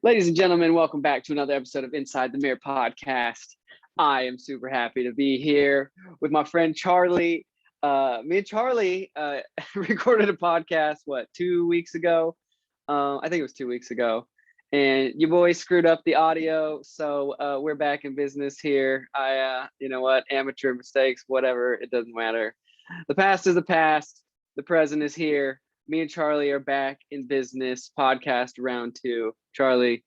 Ladies and gentlemen, welcome back to another episode of Inside the Mirror podcast. I am super happy to be here with my friend Charley. Me and Charley recorded a podcast, 2 weeks ago? I think it was 2 weeks ago. And you boys screwed up the audio, so we're back in business here. You know what, amateur mistakes, whatever, it doesn't matter. The past is the past. The present is here. Me and Charley are back in business. Podcast round 2. Charley,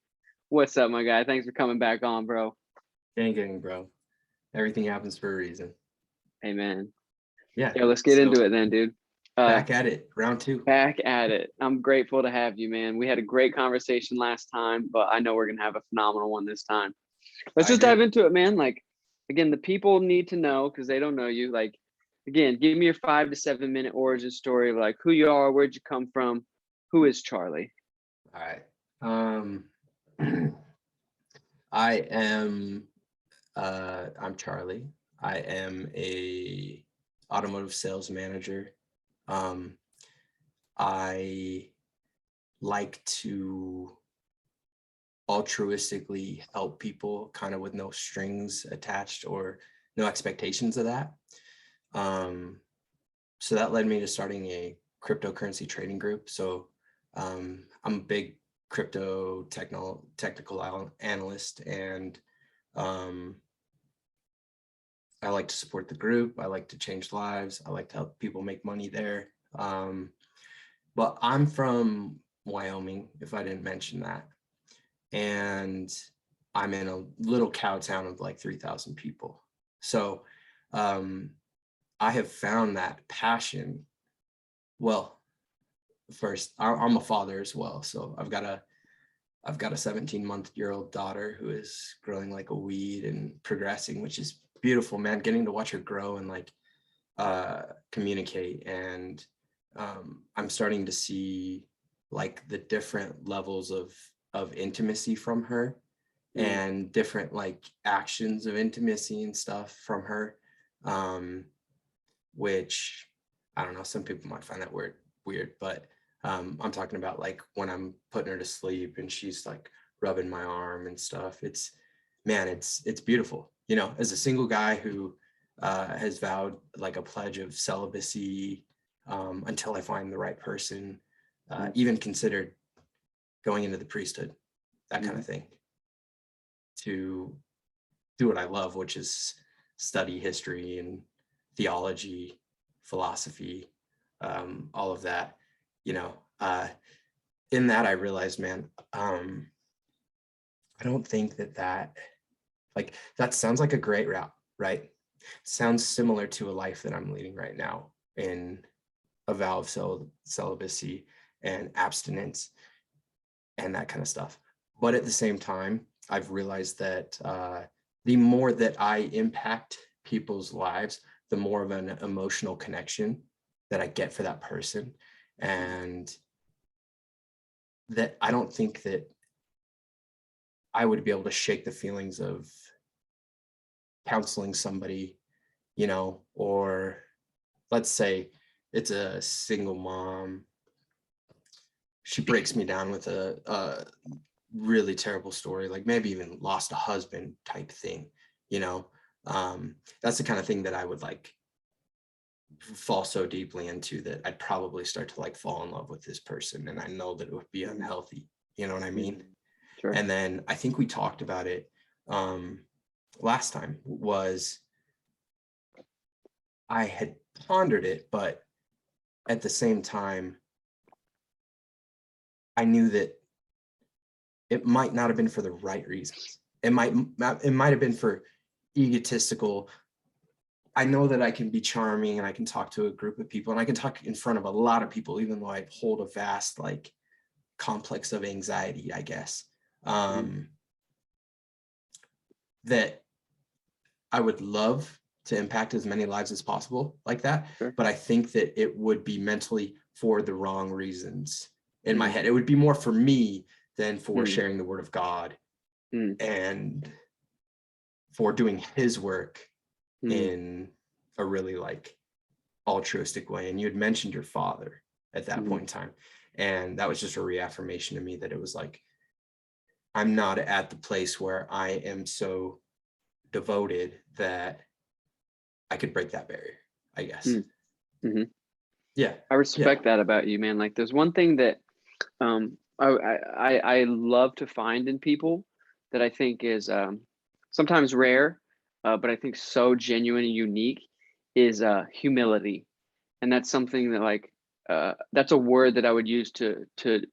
what's up, my guy? Thanks for coming back on, bro. Gang, bro. Everything happens for a reason. Amen. Yeah. Let's get into it then, dude. Back at it, round 2. Back at it. I'm grateful to have you, man. We had a great conversation last time, but I know we're gonna have a phenomenal one this time. Let's just dive into it, man. Like, again, the people need to know because they don't know you. Like, again, give me your 5 to 7 minute origin story of like who you are, where'd you come from, who is Charley? All right. I'm Charley. I am a automotive sales manager. I like to altruistically help people kind of with no strings attached or no expectations of that. So that led me to starting a cryptocurrency trading group. So I'm a big crypto technical analyst, and I like to support the group. I like to change lives. I like to help people make money there. But I'm from Wyoming, if I didn't mention that. And I'm in a little cow town of like 3,000 people. So I have found that passion. Well, first, I'm a father as well. So I've got a 17-month-old daughter who is growing like a weed and progressing, which is beautiful, man. Getting to watch her grow and like communicate. And I'm starting to see like the different levels of intimacy from her and different like actions of intimacy and stuff from her, which I don't know, some people might find that weird, but I'm talking about like when I'm putting her to sleep and she's like rubbing my arm and stuff. It's beautiful, you know, as a single guy who has vowed like a pledge of celibacy until I find the right person, even considered going into the priesthood, that kind of thing, to do what I love, which is study history and theology, philosophy, all of that, you know. In that I realized, man, I don't think that like that sounds like a great route, right? Sounds similar to a life that I'm leading right now in a vow of celibacy and abstinence and that kind of stuff. But at the same time, I've realized that the more that I impact people's lives, the more of an emotional connection that I get for that person. And that I don't think that I would be able to shake the feelings of counseling somebody, you know, or let's say it's a single mom. She breaks me down with a really terrible story, like maybe even lost a husband type thing, you know. That's the kind of thing that I would like fall so deeply into that I'd probably start to like fall in love with this person, and I know that it would be unhealthy, you know what I mean? Sure. And then I think we talked about it last time, was I had pondered it, but at the same time I knew that it might not have been for the right reasons. It might have been for egotistical. I know that I can be charming and I can talk to a group of people and I can talk in front of a lot of people, even though I hold a vast like complex of anxiety, I guess, that I would love to impact as many lives as possible like that. Sure. But I think that it would be mentally for the wrong reasons in my head. It would be more for me than for sharing the word of God and for doing his work in a really like altruistic way. And you had mentioned your father at that point in time. And that was just a reaffirmation to me that it was like, I'm not at the place where I am so devoted that I could break that barrier, I guess. Mm-hmm. Yeah. I respect that about you, man. Like there's one thing that I love to find in people that I think is sometimes rare, but I think so genuine and unique is humility. And that's something that like that's a word that I would use to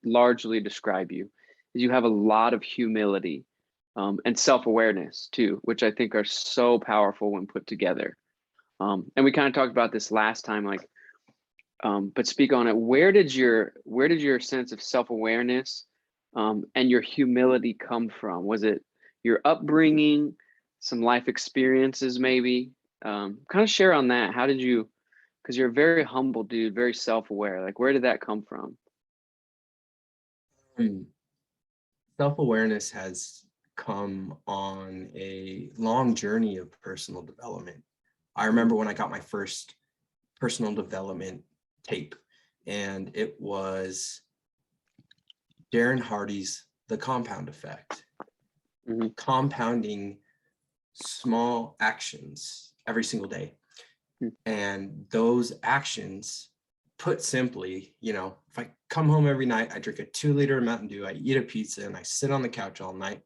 largely describe you. Is you have a lot of humility and self-awareness too, which I think are so powerful when put together. And we kind of talked about this last time, like, but speak on it. Where did your sense of self-awareness and your humility come from? Was it your upbringing, some life experiences, maybe? Kind of share on that. How did you? Because you're a very humble dude, very self-aware. Like, where did that come from? Self-awareness has come on a long journey of personal development. I remember when I got my first personal development tape, and it was Darren Hardy's The Compound Effect. Mm-hmm. Compounding small actions every single day. And those actions, put simply, if I come home every night, I drink a 2-liter Mountain Dew, I eat a pizza, and I sit on the couch all night,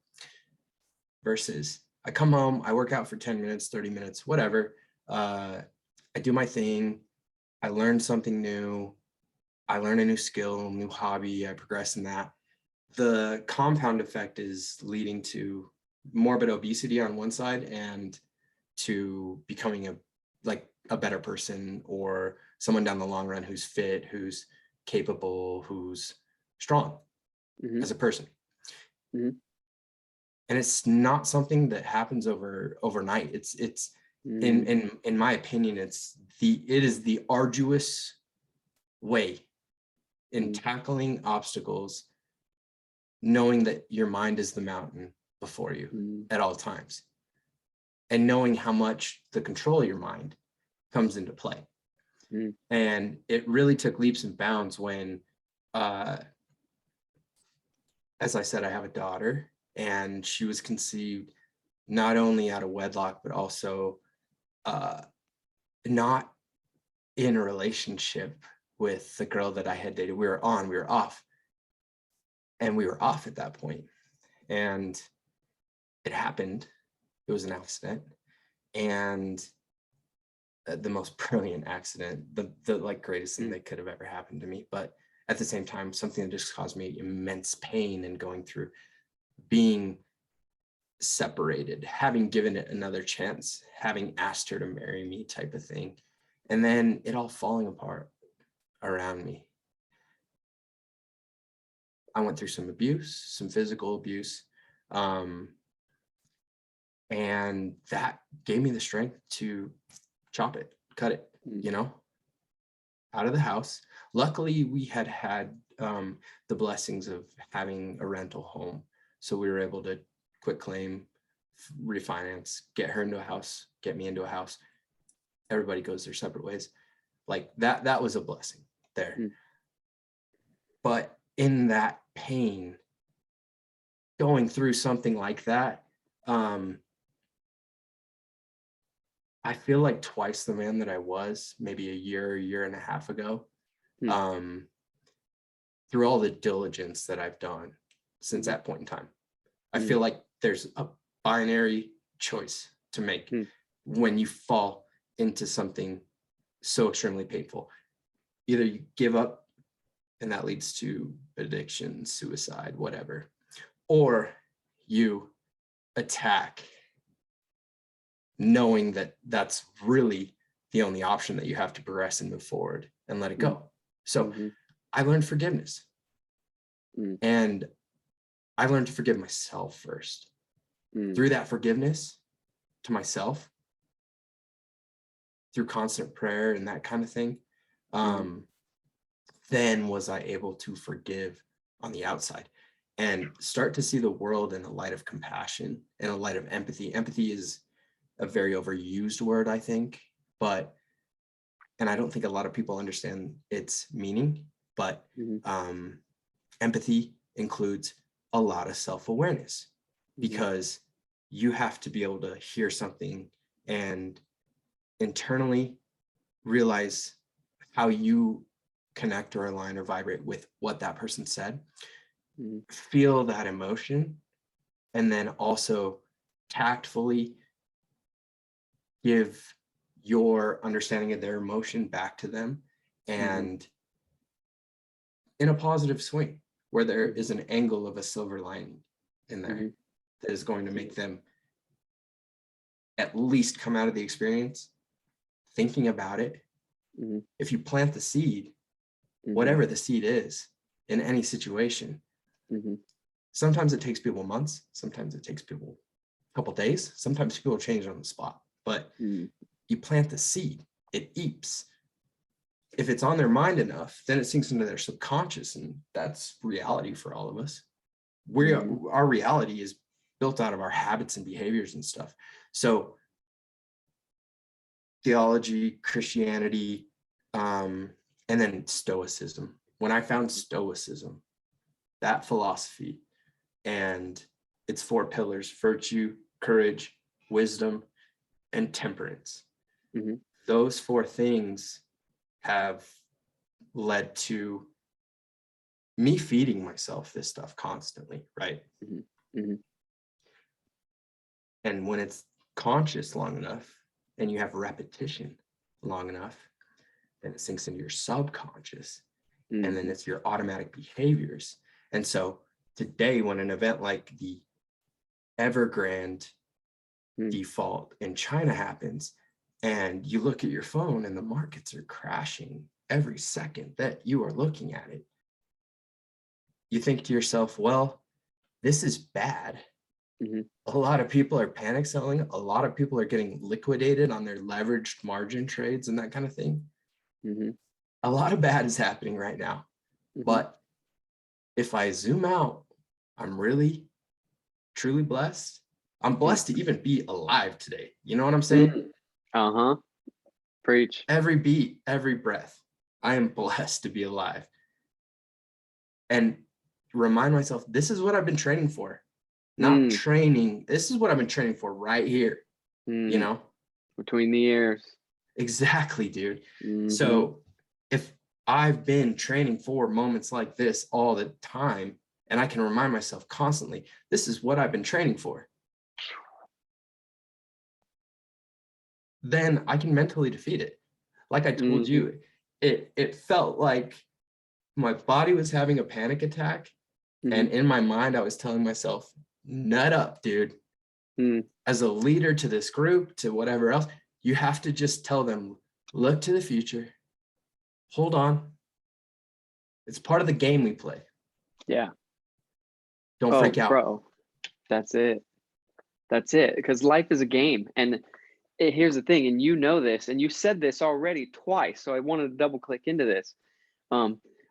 versus I come home, I work out for 10 minutes, 30 minutes, whatever. I do my thing. I learn something new. I learn a new skill, new hobby. I progress in that. The compound effect is leading to morbid obesity on one side and to becoming a better person, or someone down the long run who's fit, who's capable, who's strong as a person. Mm-hmm. And it's not something that happens overnight. It's in my opinion, it is the arduous way in tackling obstacles, knowing that your mind is the mountain before you at all times, and knowing how much the control of your mind comes into play. And it really took leaps and bounds when, as I said, I have a daughter, and she was conceived not only out of wedlock, but also not in a relationship with the girl that I had dated. We were off. And we were off at that point. And it happened. It was an accident. And the most brilliant accident, the like greatest thing that could have ever happened to me. But at the same time, something that just caused me immense pain and going through being separated, having given it another chance, having asked her to marry me type of thing. And then it all falling apart around me. I went through some abuse, some physical abuse. And that gave me the strength to chop it, cut it, out of the house. Luckily, we had the blessings of having a rental home. So we were able to quit claim, refinance, get her into a house, get me into a house. Everybody goes their separate ways. Like that was a blessing there. But in that pain, going through something like that, I feel like twice the man that I was maybe a year and a half ago, through all the diligence that I've done since that point in time. I feel like there's a binary choice to make when you fall into something so extremely painful. Either you give up, and that leads to addiction, suicide, whatever, or you attack, knowing that that's really the only option, that you have to progress and move forward and let it go. So I learned forgiveness, and I learned to forgive myself first. Through that forgiveness to myself, through constant prayer and that kind of thing, then was I able to forgive on the outside and start to see the world in a light of compassion and a light of empathy. Empathy is a very overused word, I think, and I don't think a lot of people understand its meaning, but empathy includes a lot of self-awareness, because you have to be able to hear something and internally realize how you connect or align or vibrate with what that person said, feel that emotion, and then also tactfully give your understanding of their emotion back to them, and in a positive swing where there is an angle of a silver lining in there that is going to make them at least come out of the experience thinking about it. If you plant the seed, whatever the seed is in any situation, sometimes it takes people months, sometimes it takes people a couple days, sometimes people change on the spot, but you plant the seed, it eeps. If it's on their mind enough, then it sinks into their subconscious, and that's reality for all of us. Our reality is built out of our habits and behaviors and stuff. So theology, Christianity, and then Stoicism. When I found Stoicism, that philosophy and its 4 pillars: virtue, courage, wisdom, and temperance. Those 4 things have led to me feeding myself this stuff constantly, right? And when it's conscious long enough and you have repetition long enough, then it sinks into your subconscious, and then it's your automatic behaviors. And so today, when an event like the Evergrande default in China happens, and you look at your phone and the markets are crashing every second that you are looking at it, you think to yourself, well, this is bad. A lot of people are panic selling. A lot of people are getting liquidated on their leveraged margin trades and that kind of thing. A lot of bad is happening right now. But if I zoom out, I'm really, truly blessed. I'm blessed to even be alive today. You know what I'm saying? Preach. Every beat, every breath, I am blessed to be alive. And remind myself, this is what I've been training for. Not training. This is what I've been training for right here. You know? Between the ears. Exactly, dude. So if I've been training for moments like this all the time, and I can remind myself constantly, this is what I've been training for, then I can mentally defeat it. Like I told you, it felt like my body was having a panic attack. And in my mind, I was telling myself, nut up, dude. As a leader to this group, to whatever else, you have to just tell them, look to the future. Hold on. It's part of the game we play. Yeah. Don't freak out. Bro, that's it. That's it. Because life is a game. And here's the thing, and you know this, and you said this already twice, so I wanted to double click into this.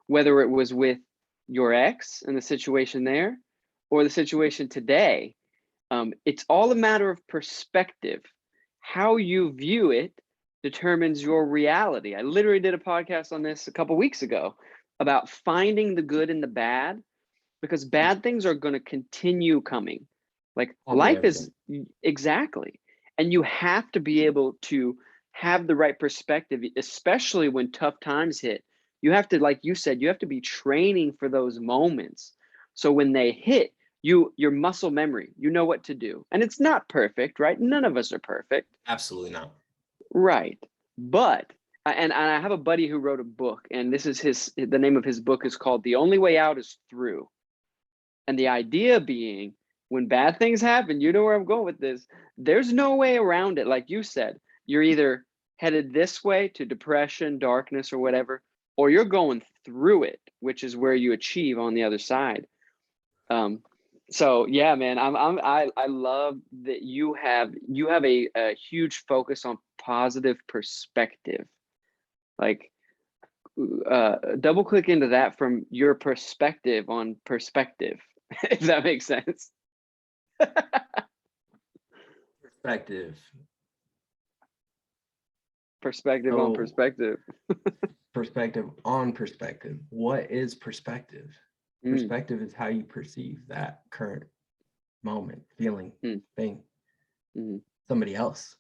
Whether it was with your ex and the situation there, or the situation today, it's all a matter of perspective. How you view it determines your reality. I literally did a podcast on this a couple weeks ago about finding the good in the bad, because bad things are going to continue coming. Like life is exactly. And you have to be able to have the right perspective, especially when tough times hit. You have to, like you said, you have to be training for those moments. So when they hit, your muscle memory, you know what to do. And it's not perfect, right? None of us are perfect. Absolutely not. Right. But, and I have a buddy who wrote a book, and this is the name of his book is called The Only Way Out is Through. And the idea being, when bad things happen, you know where I'm going with this, there's no way around it. Like you said, you're either headed this way to depression, darkness, or whatever, or you're going through it, which is where you achieve on the other side. So yeah, man, I love that you have a huge focus on positive perspective. Like, double click into that from your perspective on perspective, if that makes sense. Perspective. Perspective on perspective. Perspective on perspective. What is perspective? Perspective is how you perceive that current moment, feeling, mm, thing, mm, somebody else,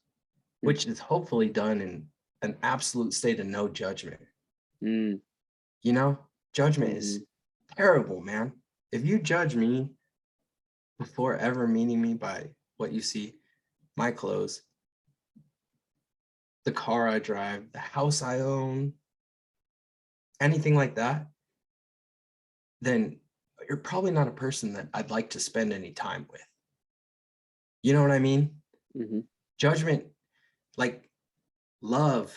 mm, which is hopefully done in an absolute state of no judgment. mm, You know, judgment is mhm, terrible, man. If you judge me before ever meeting me by what you see, my clothes, the car I drive, the house I own, anything like that, then you're probably not a person that I'd like to spend any time with. You know what I mean? mhm, Judgment, like love,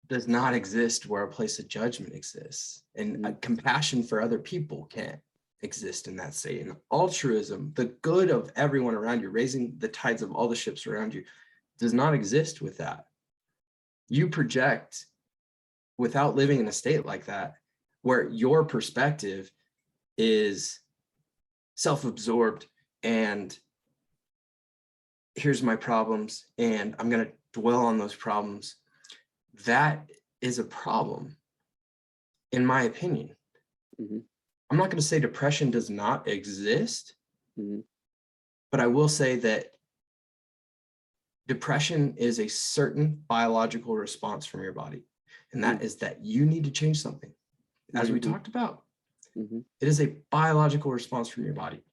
does not exist where a place of judgment exists. And mhm, compassion for other people can't exist in that state. And altruism, the good of everyone around you, raising the tides of all the ships around you, does not exist with that. You project without living in a state like that, where your perspective is self-absorbed and here's my problems and I'm going to dwell on those problems. That is a problem, in my opinion. mhm, I'm not going to say depression does not exist, mhm, but I will say that depression is a certain biological response from your body. And that is that you need to change something. As we mhm, talked about, mhm, it is a biological response from your body.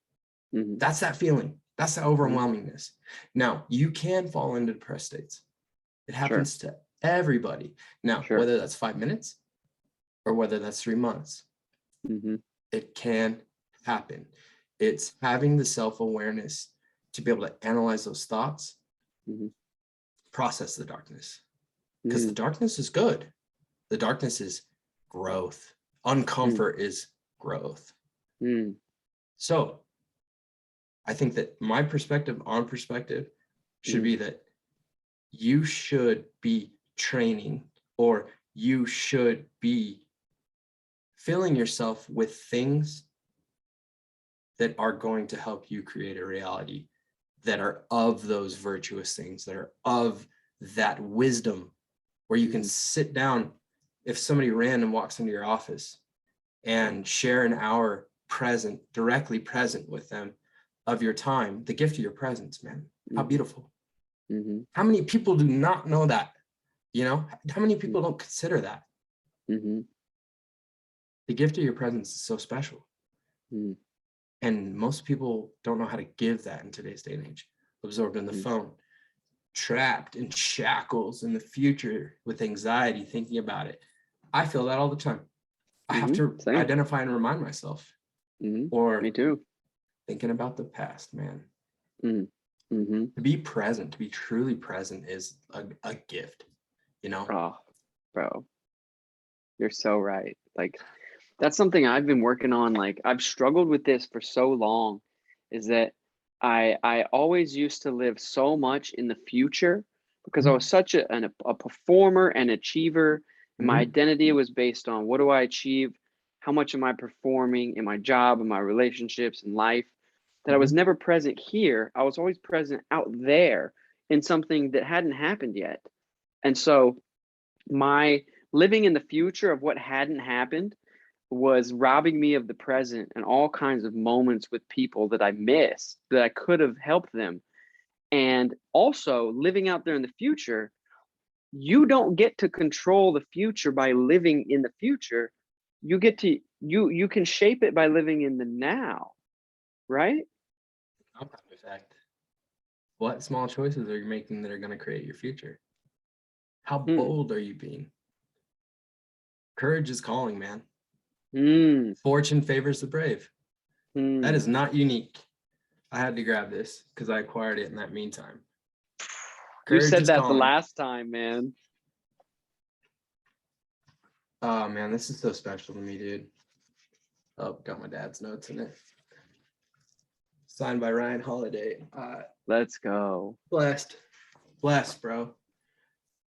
mhm, That's that feeling. That's the mhm. overwhelmingness. Now, you can fall into depressed states. It Sure, happens to everybody. Now, sure. whether that's 5 minutes or whether that's 3 months, Mhm, it can happen. It's having the self-awareness to be able to analyze those thoughts, mhm, process the darkness. Because the mm, darkness is good. The darkness is growth. mm, Uncomfort is growth. mm, So I think that my perspective on perspective should mm, be that you should be training or you should be filling yourself with things that are going to help you create a reality that are of those virtuous things, that are of that wisdom, where you can mhm, sit down if somebody random walks into your office and share an hour present, directly present with them of your time, the gift of your presence, man. How mhm, beautiful. mhm, How many people do not know that? You know, how many mm, people don't consider that? mhm, The gift of your presence is so special. mm, And most people don't know how to give that in today's day and age. Absorbed in the mm, phone, trapped in shackles in the future with anxiety, thinking about it. I feel that all the time. I have mhm. to Same. identify and remind myself, Mhm. Me or too. thinking about the past, man. Mm, mhm. To be present, to be truly present is a gift, you know? Oh, bro, you're so right. Like that's something I've been working on. Like I've struggled with this for so long, is that I always used to live so much in the future because I Mhm, was such a performer and achiever. And my mhm, identity was based on what do I achieve? How much am I performing in my job, in my relationships, in life? That I was mhm, never present here. I was always present out there in something that hadn't happened yet. And so my living in the future of what hadn't happened was robbing me of the present and all kinds of moments with people that I missed that I could have helped them. And also living out there in the future, you don't get to control the future by living in the future. You get to you can shape it by living in the now, right? compound effect. What small choices are you making that are going to create your future? How Hmm. bold are you being? Courage is calling, man. Hmm. Fortune favors the brave. That Hmm. is not unique. I had to grab this because I acquired it in that meantime. You Courage said is that the calling. last time, man. Oh man, this is so special to me, dude. Oh, got my dad's notes in it. Signed by Ryan Holiday. Let's go. Blessed. Blessed, bro.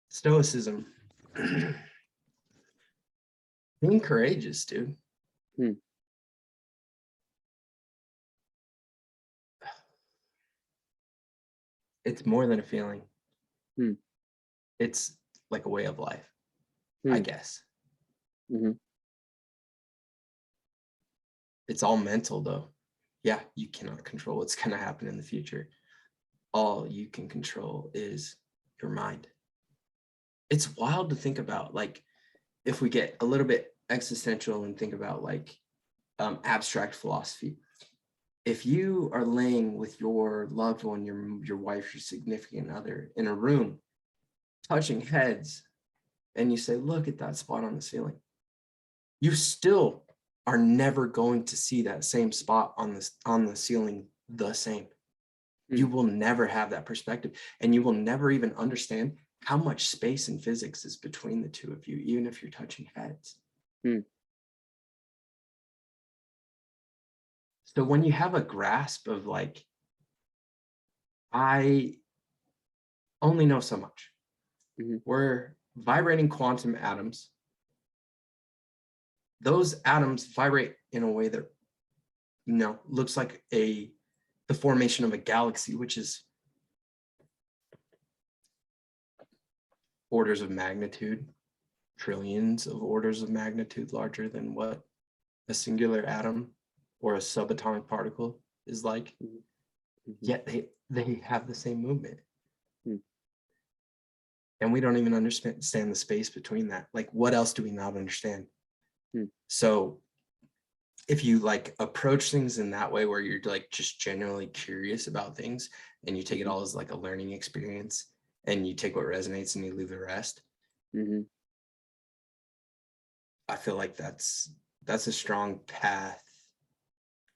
Stoicism. Being courageous, dude. Hmm. It's more than a feeling. Hmm. It's like a way of life, I Hmm. guess. Hmm. It's all mental though. Yeah, you cannot control what's going to happen in the future. All you can control is your mind. It's wild to think about, like, if we get a little bit existential and think about like abstract philosophy. If you are laying with your loved one, your wife, your significant other in a room, touching heads, and you say, look at that spot on the ceiling, you still are never going to see that same spot on the ceiling the same. You will never have that perspective, and you will never even understand how much space in physics is between the two of you, even if you're touching heads. So when you have a grasp of like, I only know so much. We're vibrating quantum atoms. Those atoms vibrate in a way that, looks like the formation of a galaxy, which is orders of magnitude, trillions of orders of magnitude larger than what a singular atom or a subatomic particle is like. Yet they have the same movement. And we don't even understand the space between that. Like, what else do we not understand? So if you like approach things in that way, where you're like just genuinely curious about things, and you take it all as like a learning experience, and you take what resonates and you leave the rest, I feel like that's a strong path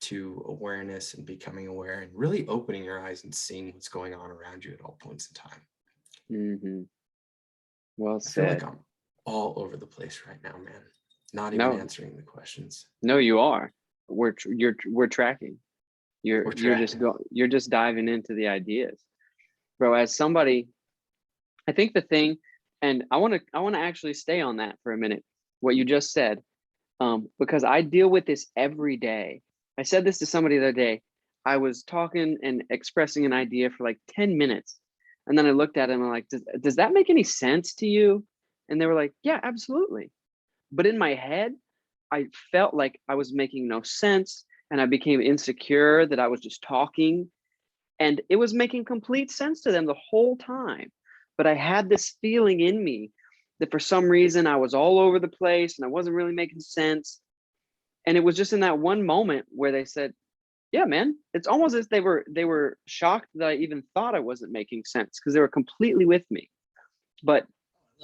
to awareness and becoming aware and really opening your eyes and seeing what's going on around you at all points in time. Well said. I feel like I'm all over the place right now, man. Not even answering the questions. No, you are. We're tracking. You're just diving into the ideas, bro. As somebody, I think the thing, and I want to actually stay on that for a minute, what you just said, because I deal with this every day. I said this to somebody the other day. I was talking and expressing an idea for like 10 minutes. And then I looked at him and I'm like, does that make any sense to you? And they were like, yeah, absolutely. But in my head, I felt like I was making no sense, and I became insecure that I was just talking, and it was making complete sense to them the whole time. But I had this feeling in me that for some reason I was all over the place and I wasn't really making sense. And it was just in that one moment where they said, yeah, man, it's almost as they were shocked that I even thought I wasn't making sense, because they were completely with me. But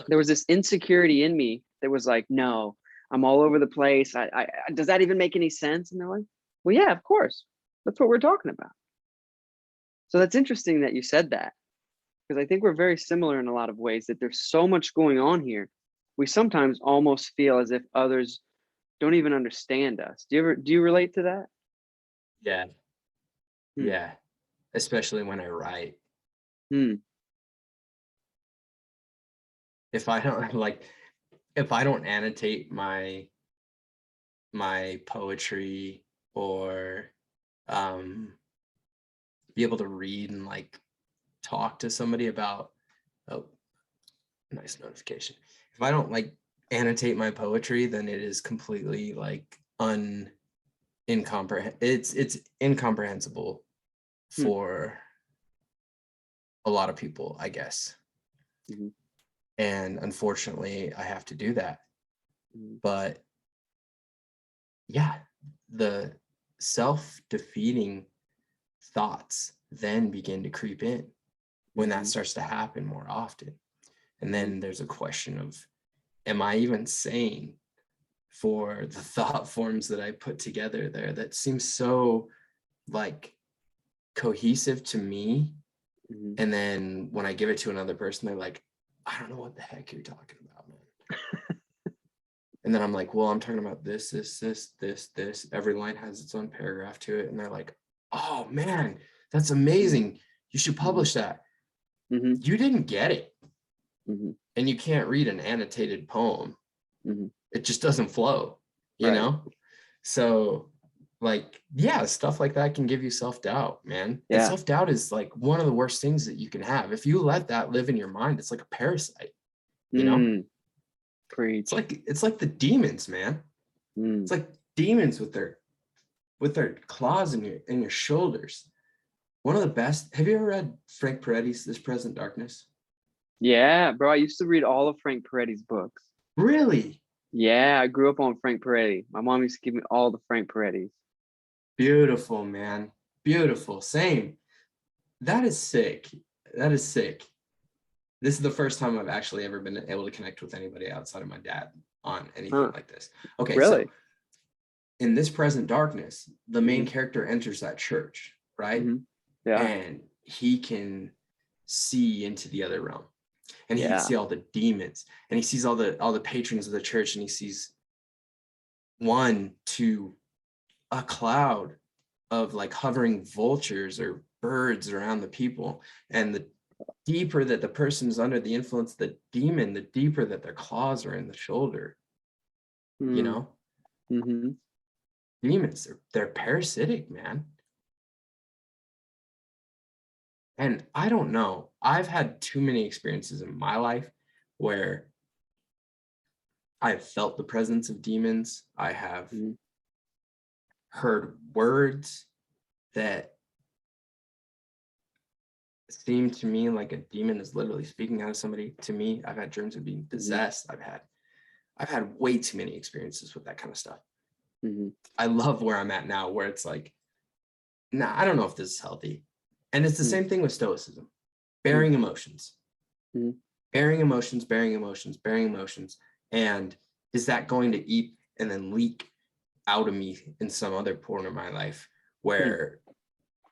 there was this insecurity in me that was like, no, I'm all over the place. I does that even make any sense? And they're like, well, yeah, of course. That's what we're talking about. So that's interesting that you said that, because I think we're very similar in a lot of ways, that there's so much going on here. We sometimes almost feel as if others don't even understand us. Do you relate to that? Yeah. Yeah. Especially when I write. If I don't annotate my poetry, or be able to read and like talk to somebody about, oh, nice notification. If I don't like annotate my poetry, then it is completely like it's incomprehensible for a lot of people, I guess. And unfortunately, I have to do that. But yeah, the self-defeating thoughts then begin to creep in when that starts to happen more often. And then there's a question of, am I even sane for the thought forms that I put together there that seems so like cohesive to me? And then when I give it to another person, they're like, I don't know what the heck you're talking about, man. And then I'm like, well, I'm talking about this. Every line has its own paragraph to it. And they're like, oh man, that's amazing. You should publish that. You didn't get it. And you can't read an annotated poem. It just doesn't flow, you know? So like, yeah, stuff like that can give you self-doubt, man. And self-doubt is like one of the worst things that you can have. If you let that live in your mind, it's like a parasite, you know? Preach. It's like the demons, man. It's like demons with their with their claws in your shoulders. One of the best. Have you ever read Frank Peretti's This Present Darkness? Yeah, bro. I used to read all of Frank Peretti's books. Really? Yeah, I grew up on Frank Peretti. My mom used to give me all the Frank Perettis. Beautiful, man. Beautiful. Same. That is sick. That is sick. This is the first time I've actually ever been able to connect with anybody outside of my dad on anything like this. Okay, really? So in This Present Darkness, the main character enters that church, right? Yeah. And he can see into the other realm, and he can Yeah. see all the demons, and he sees all the patrons of the church, and he sees one to a cloud of like hovering vultures or birds around the people. And the deeper that the person is under the influence of the demon, the deeper that their claws are in the shoulder. You know, demons, they're parasitic, man. And I don't know, I've had too many experiences in my life where I've felt the presence of demons. I have heard words that seem to me like a demon is literally speaking out of somebody. To me, I've had dreams of being possessed. I've had way too many experiences with that kind of stuff. I love where I'm at now, where it's like, nah, I don't know if this is healthy. And it's the same thing with stoicism, bearing emotions, bearing emotions, bearing emotions, bearing emotions. And is that going to eat and then leak out of me in some other point of my life where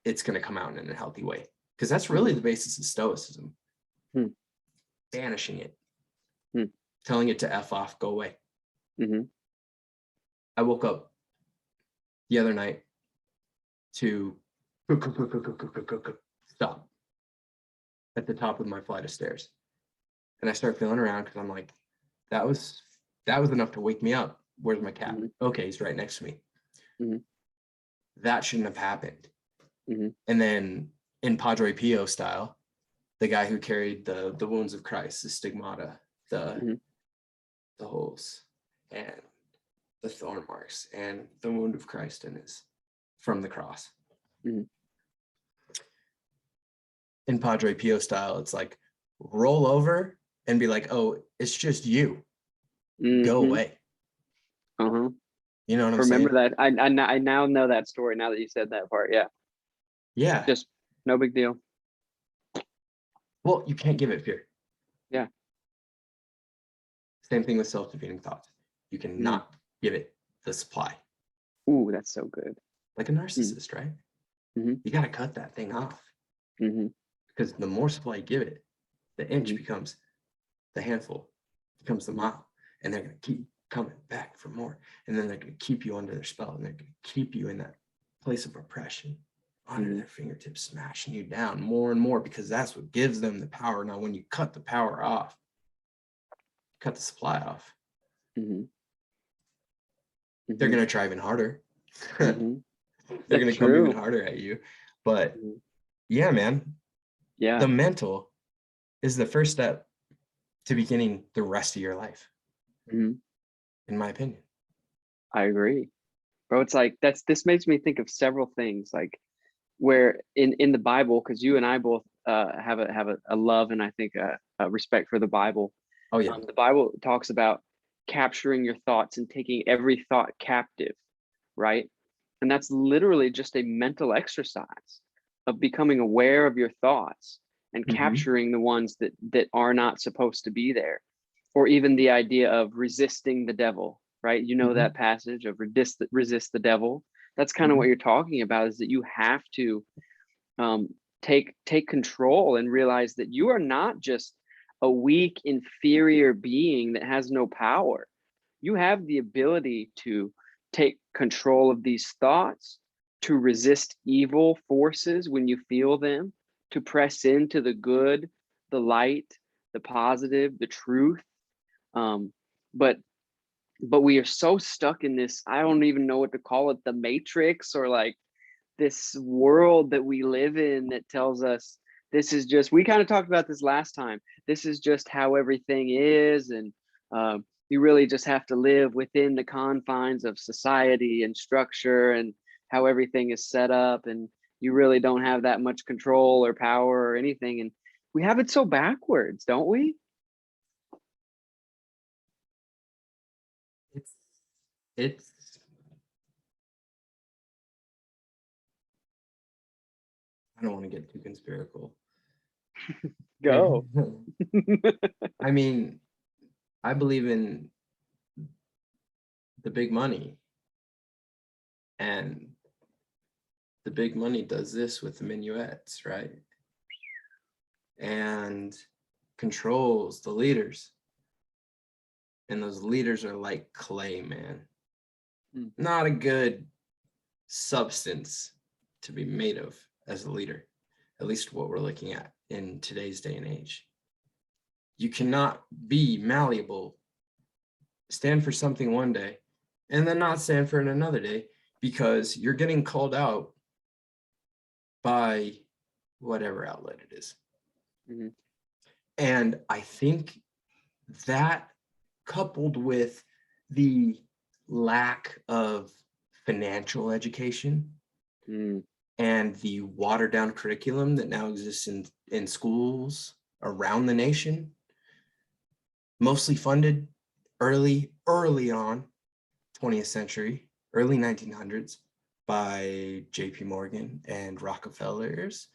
it's going to come out in a healthy way? Because that's really the basis of stoicism. Banishing it, telling it to F off, go away. I woke up the other night to stop at the top of my flight of stairs. And I start feeling around because I'm like, that was enough to wake me up. Where's my cat? Okay, he's right next to me. That shouldn't have happened. And then in Padre Pio style, the guy who carried the wounds of Christ, the stigmata, the holes, and the thorn marks, and the wound of Christ in his from the cross. In Padre Pio style, it's like roll over and be like, oh, it's just you. Go away. You know what I'm saying? Remember that. I now know that story now that you said that part. Yeah. Yeah. Just no big deal. Well, you can't give it fear. Yeah. Same thing with self-defeating thoughts. You cannot give it the supply. Ooh, that's so good. Like a narcissist, right? You got to cut that thing off. Because the more supply you give it, the inch becomes the handful, becomes the mile. And they're going to keep coming back for more. And then they're going to keep you under their spell. And they're going to keep you in that place of oppression, under their fingertips, smashing you down more and more, because that's what gives them the power. Now, when you cut the power off, cut the supply off, they're going to try even harder. They're going to come even harder at you. But yeah, man, the mental is the first step to beginning the rest of your life, in my opinion. I agree, bro. It's like this makes me think of several things, like where in the Bible, because you and I both have a love and I think a respect for the Bible. Oh yeah. The Bible talks about capturing your thoughts and taking every thought captive, right? And that's literally just a mental exercise of becoming aware of your thoughts and capturing the ones that are not supposed to be there. Or even the idea of resisting the devil, right? You know that passage of resist the devil. That's kind of what you're talking about, is that you have to take control and realize that you are not just a weak, inferior being that has no power. You have the ability to take control of these thoughts, to resist evil forces when you feel them, to press into the good, the light, the positive, the truth. But we are so stuck in this, I don't even know what to call it, the matrix, or like this world that we live in that tells us this is just, we kind of talked about this last time, this is just how everything is. And you really just have to live within the confines of society and structure. And how everything is set up, and you really don't have that much control or power or anything. And we have it so backwards, don't we? It's I don't want to get too conspiratorial. Go. I mean, I believe in the big money, and the big money does this with the minuets, right? And controls the leaders. And those leaders are like clay, man. Not a good substance to be made of as a leader, at least what we're looking at in today's day and age. You cannot be malleable, stand for something one day, and then not stand for it another day, because you're getting called out by whatever outlet it is. Mm-hmm. And I think that, coupled with the lack of financial education and the watered down curriculum that now exists in schools around the nation, mostly funded early on, 20th century, early 1900s, by JP Morgan and Rockefellers.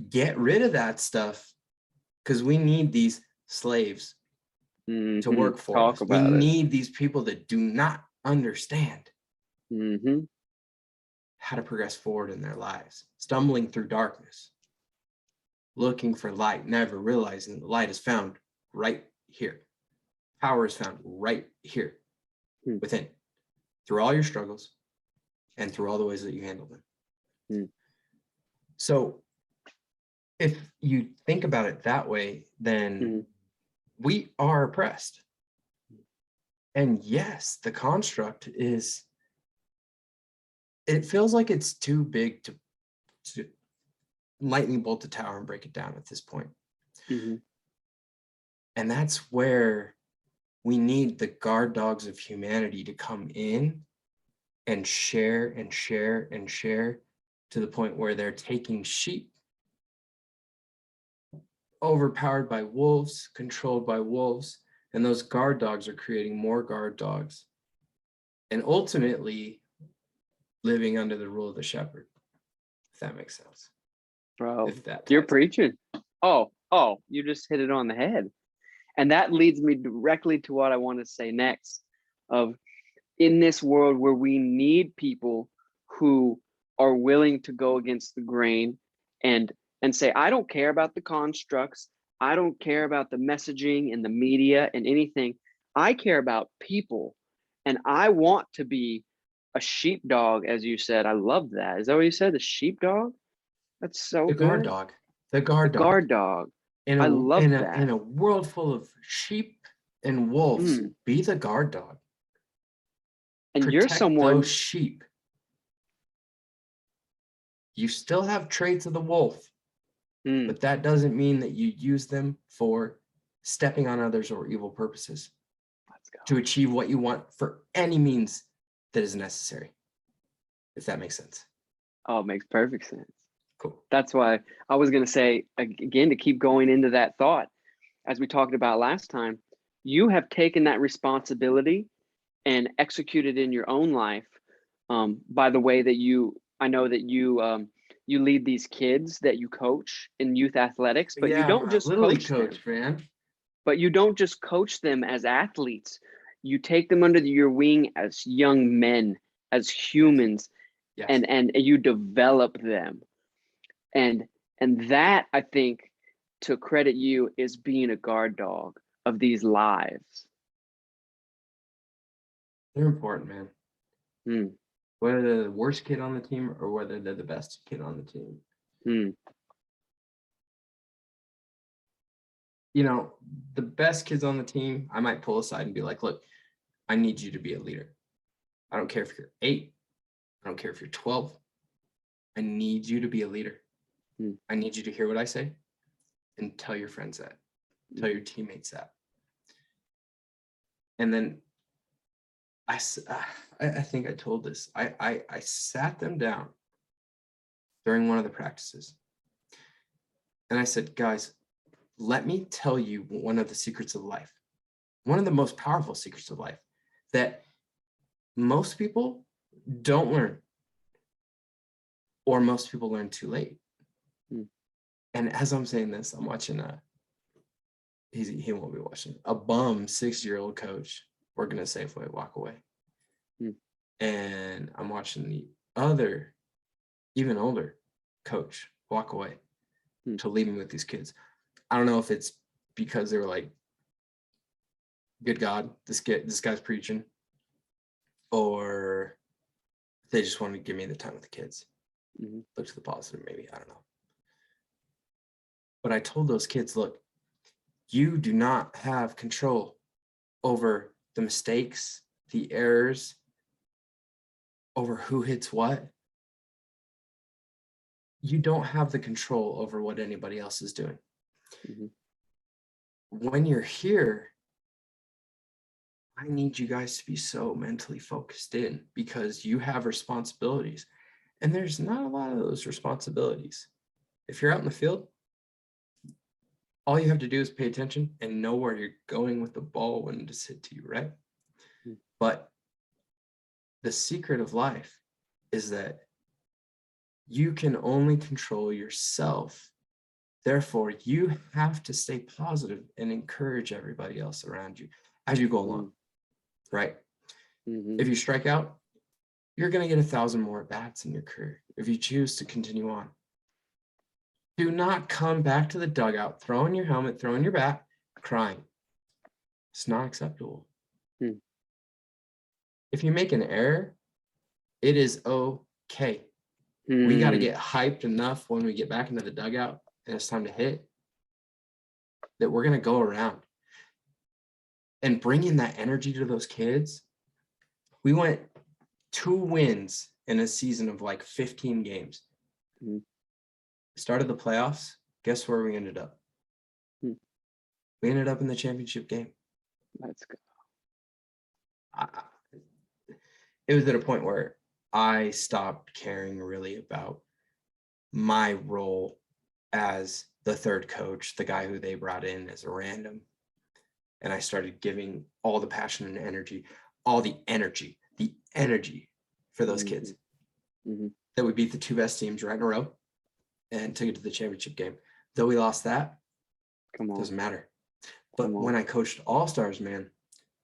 Get rid of that stuff, because we need these slaves to work for us. We need these people that do not understand how to progress forward in their lives, stumbling through darkness, looking for light, never realizing the light is found right here. Power is found right here within, through all your struggles and through all the ways that you handle them. So if you think about it that way, then we are oppressed. And yes, the construct is, it feels like it's too big to lightning bolt the tower and break it down at this point. And that's where we need the guard dogs of humanity to come in and share and share and share, to the point where they're taking sheep overpowered by wolves, controlled by wolves, and those guard dogs are creating more guard dogs, and ultimately living under the rule of the shepherd, if that makes sense. Bro, you're preaching. Oh, you just hit it on the head. And that leads me directly to what I want to say next, of in this world where we need people who are willing to go against the grain and say, I don't care about the constructs, I don't care about the messaging and the media and anything. I care about people, and I want to be a sheepdog, as you said. I love that. Is that what you said? The sheepdog? That's so good. Guard dog. The guard dog. I love that. In a world full of sheep and wolves, be the guard dog. And protect, you're someone, those sheep. You still have traits of the wolf, but that doesn't mean that you use them for stepping on others or evil purposes. Let's go. To achieve what you want for any means that is necessary, if that makes sense. Oh, it makes perfect sense. Cool. That's why I was going to say, again, to keep going into that thought, as we talked about last time, you have taken that responsibility and executed in your own life, by the way that I know that you lead these kids that you coach in youth athletics, but you don't just coach them, man. But you don't just coach them as athletes. You take them under your wing as young men, as humans, yes. And you develop them. And that, I think, to credit you, is being a guard dog of these lives. They're important, man. Whether they're the worst kid on the team or whether they're the best kid on the team. You know, the best kids on the team, I might pull aside and be like, look, I need you to be a leader. I don't care if you're 8. I don't care if you're 12. I need you to be a leader. I need you to hear what I say and tell your friends that. Tell your teammates that. And then I think I told this. I sat them down during one of the practices, and I said, guys, let me tell you one of the secrets of life, one of the most powerful secrets of life that most people don't learn, or most people learn too late. Mm. And as I'm saying this, I'm watching he won't be watching, a bum 6-year-old coach working at Safeway walk away. Mm. And I'm watching the other, even older coach walk away to leave me with these kids. I don't know if it's because they were like, good God, this guy's preaching, or they just wanted to give me the time with the kids. Mm-hmm. Look to the positive, maybe, I don't know. But I told those kids, look, you do not have control over the mistakes, the errors, over who hits what. You don't have the control over what anybody else is doing. Mm-hmm. When you're here, I need you guys to be so mentally focused in, because you have responsibilities, and there's not a lot of those responsibilities. If you're out in the field, all you have to do is pay attention and know where you're going with the ball when to hit to you, right? Mm-hmm. But the secret of life is that you can only control yourself. Therefore, you have to stay positive and encourage everybody else around you as you go along, right? Mm-hmm. If you strike out, you're going to get 1,000 more at bats in your career if you choose to continue on. Do not come back to the dugout, throwing your helmet, throwing your bat, crying. It's not acceptable. Hmm. If you make an error, it is okay. We got to get hyped enough when we get back into the dugout and it's time to hit that we're going to go around and bring in that energy to those kids. We went 2 wins in a season of like 15 games. Mm-hmm. Started the playoffs. Guess where we ended up? Mm-hmm. We ended up in the championship game. Let's go. It was at a point where I stopped caring really about my role as the third coach, the guy who they brought in as a random. And I started giving all the passion and energy, all the energy for those kids. Mm-hmm. That we beat the 2 best teams right in a row and took it to the championship game. Though we lost that, doesn't matter. But when I coached All-Stars, man,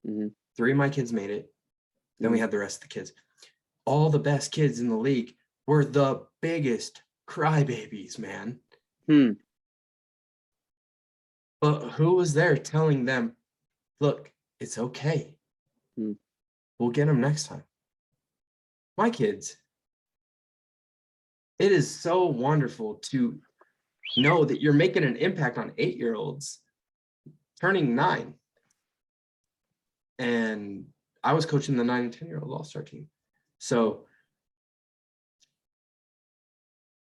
3 of my kids made it. Then we had the rest of the kids. All the best kids in the league were the biggest crybabies, man. But who was there telling them, look, it's okay. We'll get them next time. My kids, it is so wonderful to know that you're making an impact on 8-year-olds turning 9. And I was coaching the 9 and 10-year-old All-Star team. So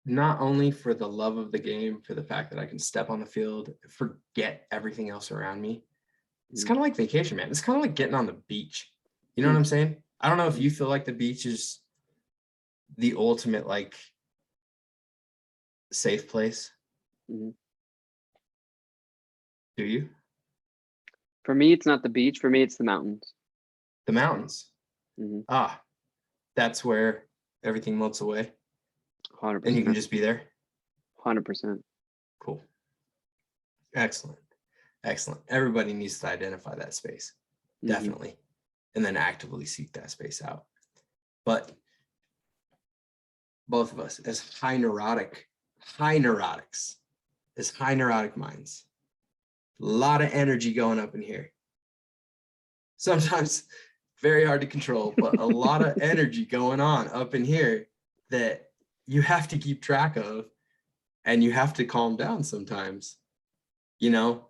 not only for the love of the game, for the fact that I can step on the field, forget everything else around me. It's kind of like vacation, man. It's kind of like getting on the beach. You know what I'm saying? I don't know if you feel like the beach is the ultimate, like, safe place. Do you? For me, it's not the beach. For me, it's the mountains. The mountains. That's where everything melts away. 100%. And you can just be there. 100%. Cool. Excellent. Everybody needs to identify that space. Definitely. And then actively seek that space out. But both of us, as high neurotic minds, a lot of energy going up in here. Sometimes very hard to control, but a lot of energy going on up in here that you have to keep track of, and you have to calm down sometimes, you know.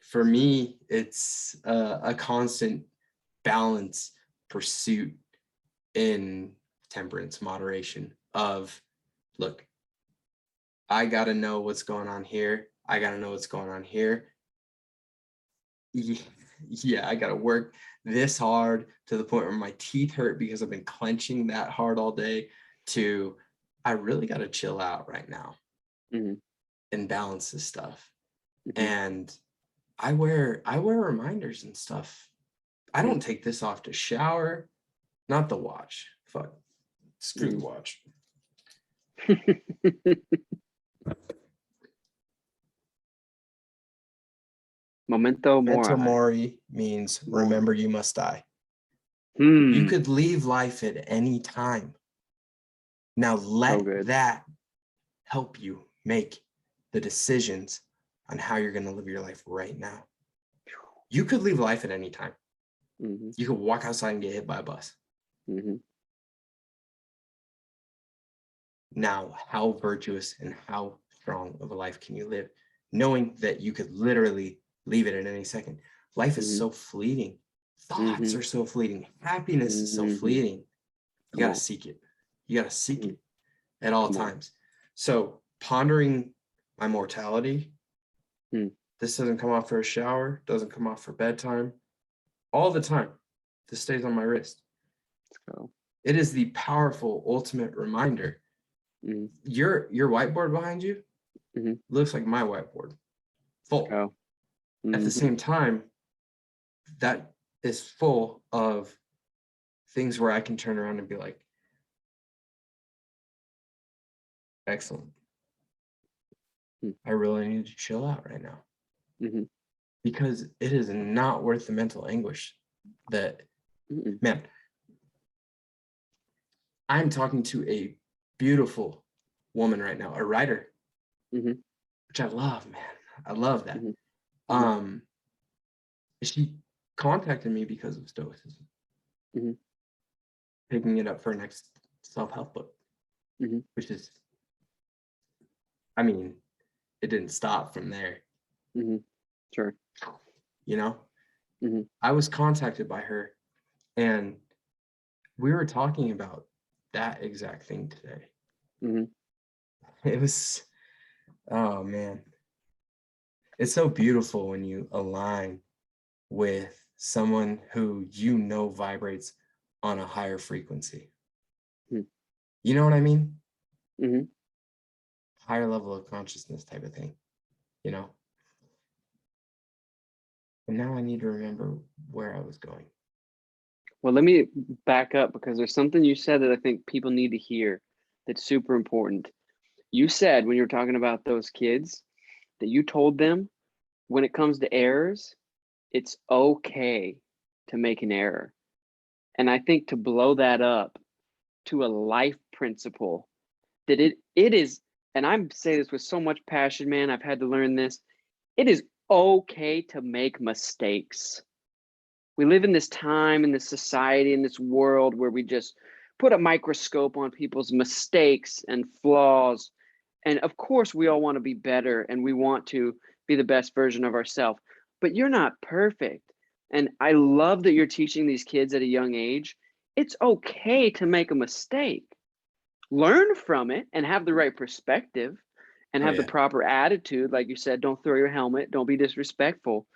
For me, it's a constant balance pursuit in temperance, moderation of, look, I got to know what's going on here. I got to know what's going on here. yeah, I got to work this hard to the point where my teeth hurt because I've been clenching that hard all day, to I really got to chill out right now and balance this stuff. And I wear reminders and stuff. I don't take this off to shower, not the watch. Fuck. Screw the watch. Memento mori means remember you must die. You could leave life at any time. Now let that help you make the decisions on how you're going to live your life right now. You could leave life at any time. You could walk outside and get hit by a bus. Now, how virtuous and how strong of a life can you live, knowing that you could literally leave it at any second? Life is so fleeting. Thoughts are so fleeting. Happiness is so fleeting. You got to seek it. You got to seek it at all times. So pondering my mortality, this doesn't come off for a shower, doesn't come off for bedtime. All the time, this stays on my wrist. It is the powerful ultimate reminder. Your whiteboard behind you looks like my whiteboard, full. At the same time, that is full of things where I can turn around and be like, excellent. I really need to chill out right now. Because it is not worth the mental anguish that, man, I'm talking to a beautiful woman right now, a writer, which I love, man. I love that. She contacted me because of Stoicism, picking it up for her next self-help book, which is, I mean, it didn't stop from there. Sure. You know, I was contacted by her and we were talking about that exact thing today. It was, oh man, it's so beautiful when you align with someone who you know vibrates on a higher frequency. You know what I mean? Higher level of consciousness type of thing, you know? And now I need to remember where I was going. Well, let me back up because there's something you said that I think people need to hear that's super important. You said when you were talking about those kids that you told them when it comes to errors, it's okay to make an error. And I think to blow that up to a life principle, that it is, and I'm saying this with so much passion, man, I've had to learn this. It is okay to make mistakes. We live in this time, in this society, in this world where we just put a microscope on people's mistakes and flaws. And of course, we all want to be better and we want to be the best version of ourselves, but you're not perfect. And I love that you're teaching these kids at a young age. It's okay to make a mistake. Learn from it and have the right perspective and have the proper attitude. Like you said, don't throw your helmet, don't be disrespectful.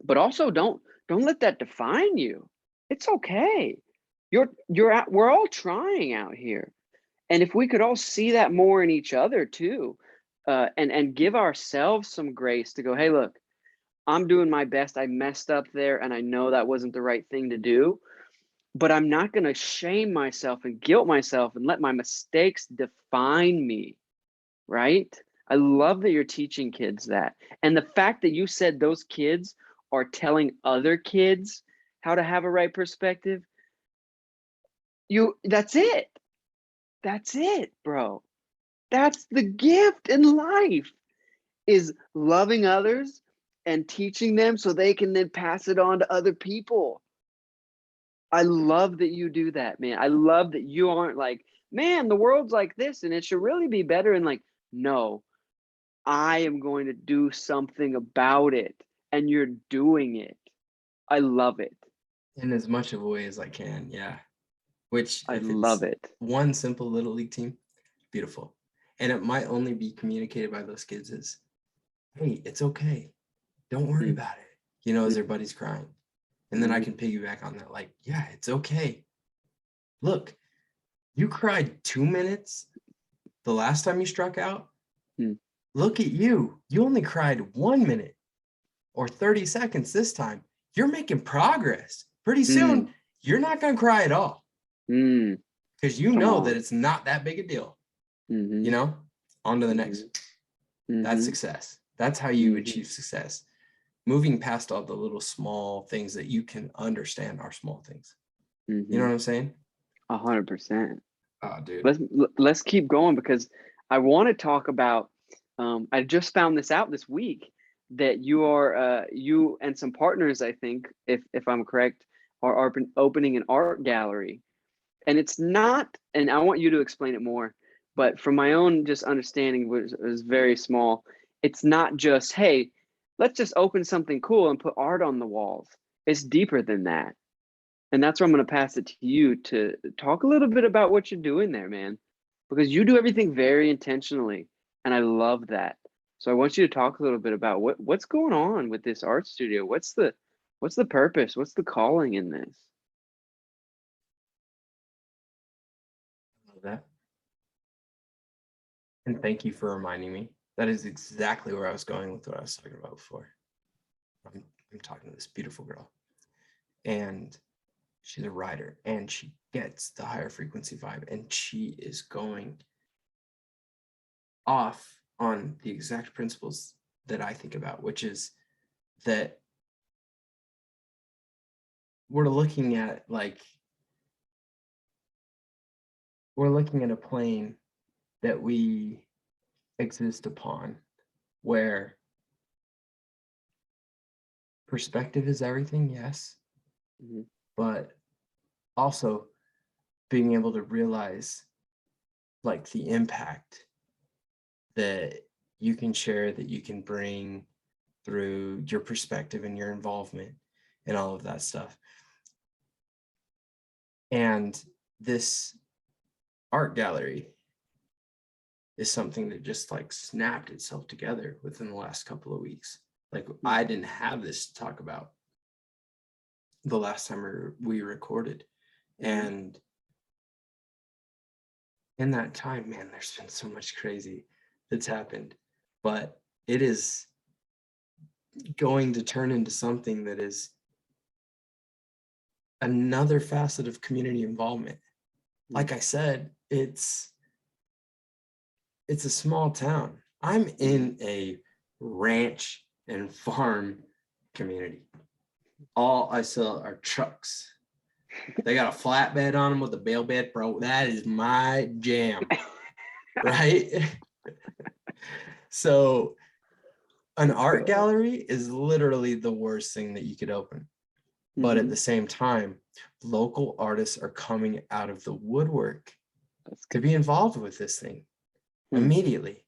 But also don't let that define you. It's okay. We're all trying out here. And if we could all see that more in each other too, and give ourselves some grace to go, hey, look, I'm doing my best. I messed up there and I know that wasn't the right thing to do, but I'm not going to shame myself and guilt myself and let my mistakes define me, right? I love that you're teaching kids that. And the fact that you said those kids are telling other kids how to have a right perspective, that's it. That's it, bro. That's the gift in life, is loving others and teaching them so they can then pass it on to other people. I love that you do that, man. I love that you aren't like, man, the world's like this and it should really be better. And like, no, I am going to do something about it. And you're doing it. I love it. In as much of a way as I can, yeah. Which, I if love it's it. one simple little league team, beautiful. And it might only be communicated by those kids as, hey, it's okay. Don't worry about it. he knows their buddy's crying. And then I can piggyback on that. Like, yeah, it's okay. Look, you cried 2 minutes the last time you struck out. Look at you. You only cried 1 minute or 30 seconds this time. You're making progress. Pretty soon, you're not going to cry at all. Because you know that it's not that big a deal. You know? On to the next. That's success. That's how you achieve success. Moving past all the little small things that you can understand are small things. You know what I'm saying? 100%. Oh, dude. Let's keep going, because I want to talk about. I just found this out this week that you and some partners, I think, if I'm correct, are opening an art gallery, and it's not. And I want you to explain it more. But from my own just understanding, was very small. It's not just, hey, let's just open something cool and put art on the walls. It's deeper than that. And that's where I'm going to pass it to you to talk a little bit about what you're doing there, man, because you do everything very intentionally. And I love that. So I want you to talk a little bit about what's going on with this art studio. What's the purpose? What's the calling in this? Love that. And thank you for reminding me. That is exactly where I was going with what I was talking about before. I'm talking to this beautiful girl, and she's a writer, and she gets the higher frequency vibe, and she is going off on the exact principles that I think about, which is that we're looking at a plane that we exist upon, where perspective is everything, yes, but also being able to realize like the impact that you can share, that you can bring through your perspective and your involvement and all of that stuff. And this art gallery is something that just like snapped itself together within the last couple of weeks. Like, I didn't have this to talk about the last time we recorded. And in that time, man, there's been so much crazy that's happened, but it is going to turn into something that is another facet of community involvement. Like I said, it's a small town. I'm in a ranch and farm community. All I sell are trucks. They got a flatbed on them with a bale bed, bro. That is my jam, right? So an art gallery is literally the worst thing that you could open. But at the same time, local artists are coming out of the woodwork to be involved with this thing immediately.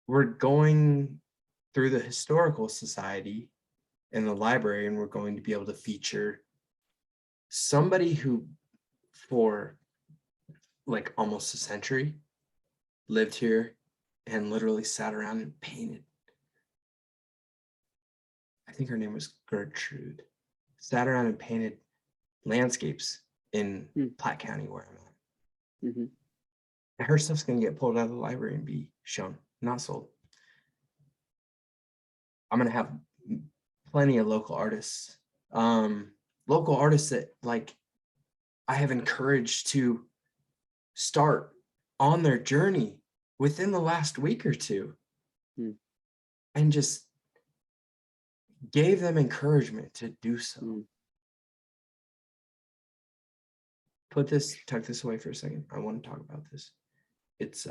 We're going through the historical society and the library, and we're going to be able to feature somebody who for like almost a century lived here and literally sat around and painted. I think her name was Gertrude. Sat around and painted landscapes in Platte County, where I'm at. And her stuff's going to get pulled out of the library and be shown, not sold. I'm going to have plenty of local artists that like I have encouraged to start on their journey within the last week or two, and just gave them encouragement to do so. Tuck this away for a second. I want to talk about this. It's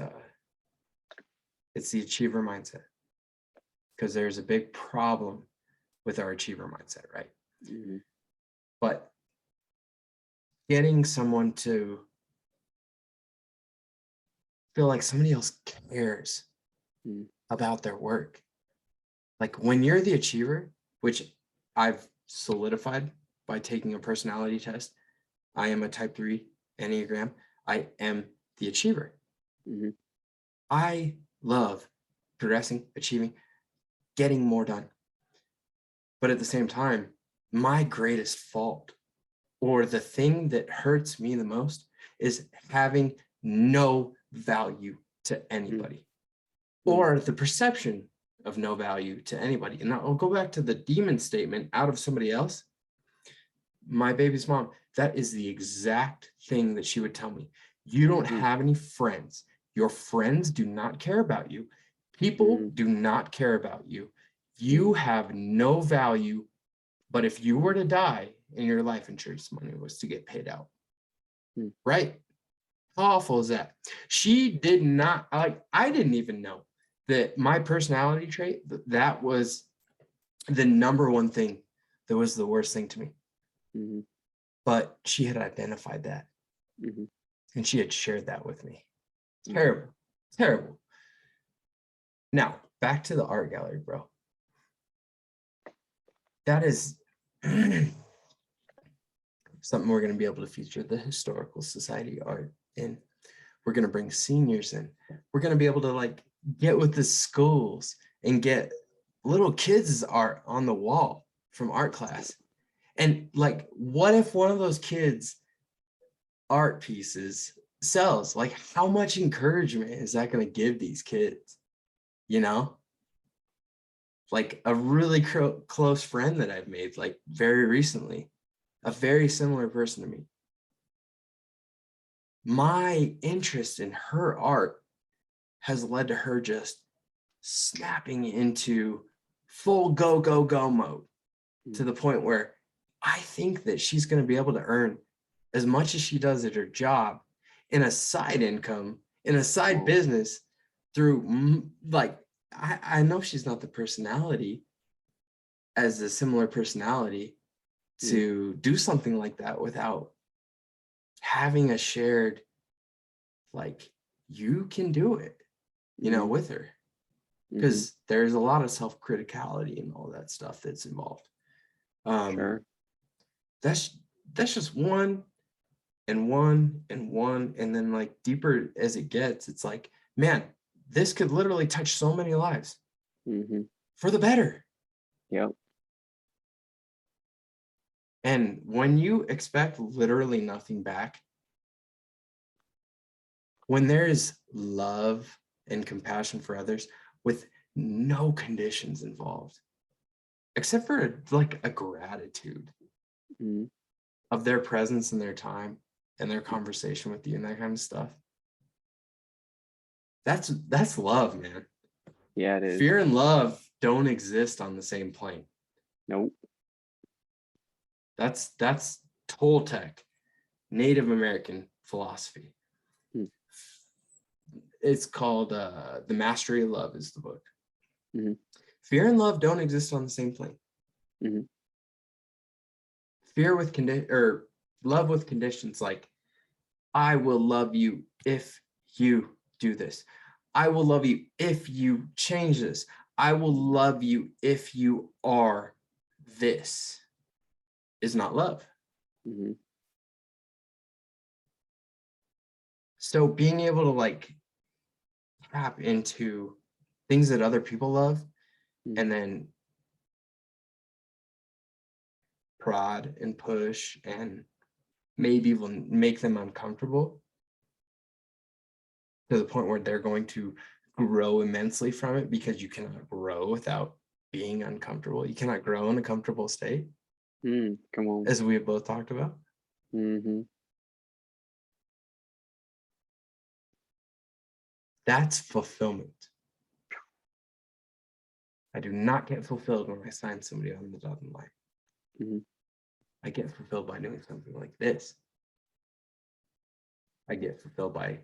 the achiever mindset, because there's a big problem with our achiever mindset, right? But getting someone to feel like somebody else cares about their work. Like when you're the achiever, which I've solidified by taking a personality test, I am a type 3 Enneagram. I am the achiever. I love progressing, achieving. getting more done. But at the same time, my greatest fault, or the thing that hurts me the most, is having no value to anybody, or the perception of no value to anybody. And I'll go back to the demon statement out of somebody else. My baby's mom, that is the exact thing that she would tell me. You don't have any friends. Your friends do not care about you. People do not care about you. You have no value. But if you were to die and your life insurance money was to get paid out, right? How awful is that? She did not, like, I didn't even know that my personality trait, that was the number one thing that was the worst thing to me. But she had identified that. And she had shared that with me. Terrible, terrible. Now, back to the art gallery, bro. That is something we're going to be able to feature the Historical Society art in. We're going to bring seniors in. We're going to be able to like get with the schools and get little kids' art on the wall from art class. And like, what if one of those kids' art pieces sells? Like, how much encouragement is that going to give these kids? You know? Like a really close friend that I've made, like very recently, a very similar person to me. My interest in her art has led to her just snapping into full go, go, go mode, to the point where I think that she's going to be able to earn as much as she does at her job in a side income, in a side business through like, I know she's not the personality as a similar personality to do something like that without having a shared, like, you can do it, you know, with her. Because there's a lot of self-criticality and all that stuff that's involved. Sure. That's just one and one and one. And then like deeper as it gets, it's like, man, this could literally touch so many lives for the better. Yep. And when you expect literally nothing back, when there's love and compassion for others with no conditions involved, except for like a gratitude of their presence and their time and their conversation with you and that kind of stuff. That's love, man. Yeah, it is. Fear and love don't exist on the same plane. Nope. That's Toltec, Native American philosophy. It's called The Mastery of Love is the book. Fear and love don't exist on the same plane. Fear with or love with conditions, like, I will love you if you do this. I will love you if you change this. I will love you if you are this, is not love. So being able to like tap into things that other people love and then prod and push and maybe even make them uncomfortable to the point where they're going to grow immensely from it, because you cannot grow without being uncomfortable. You cannot grow in a comfortable state. Come on. As we have both talked about. That's fulfillment. I do not get fulfilled when I sign somebody on the dotted line. I get fulfilled by doing something like this. I get fulfilled by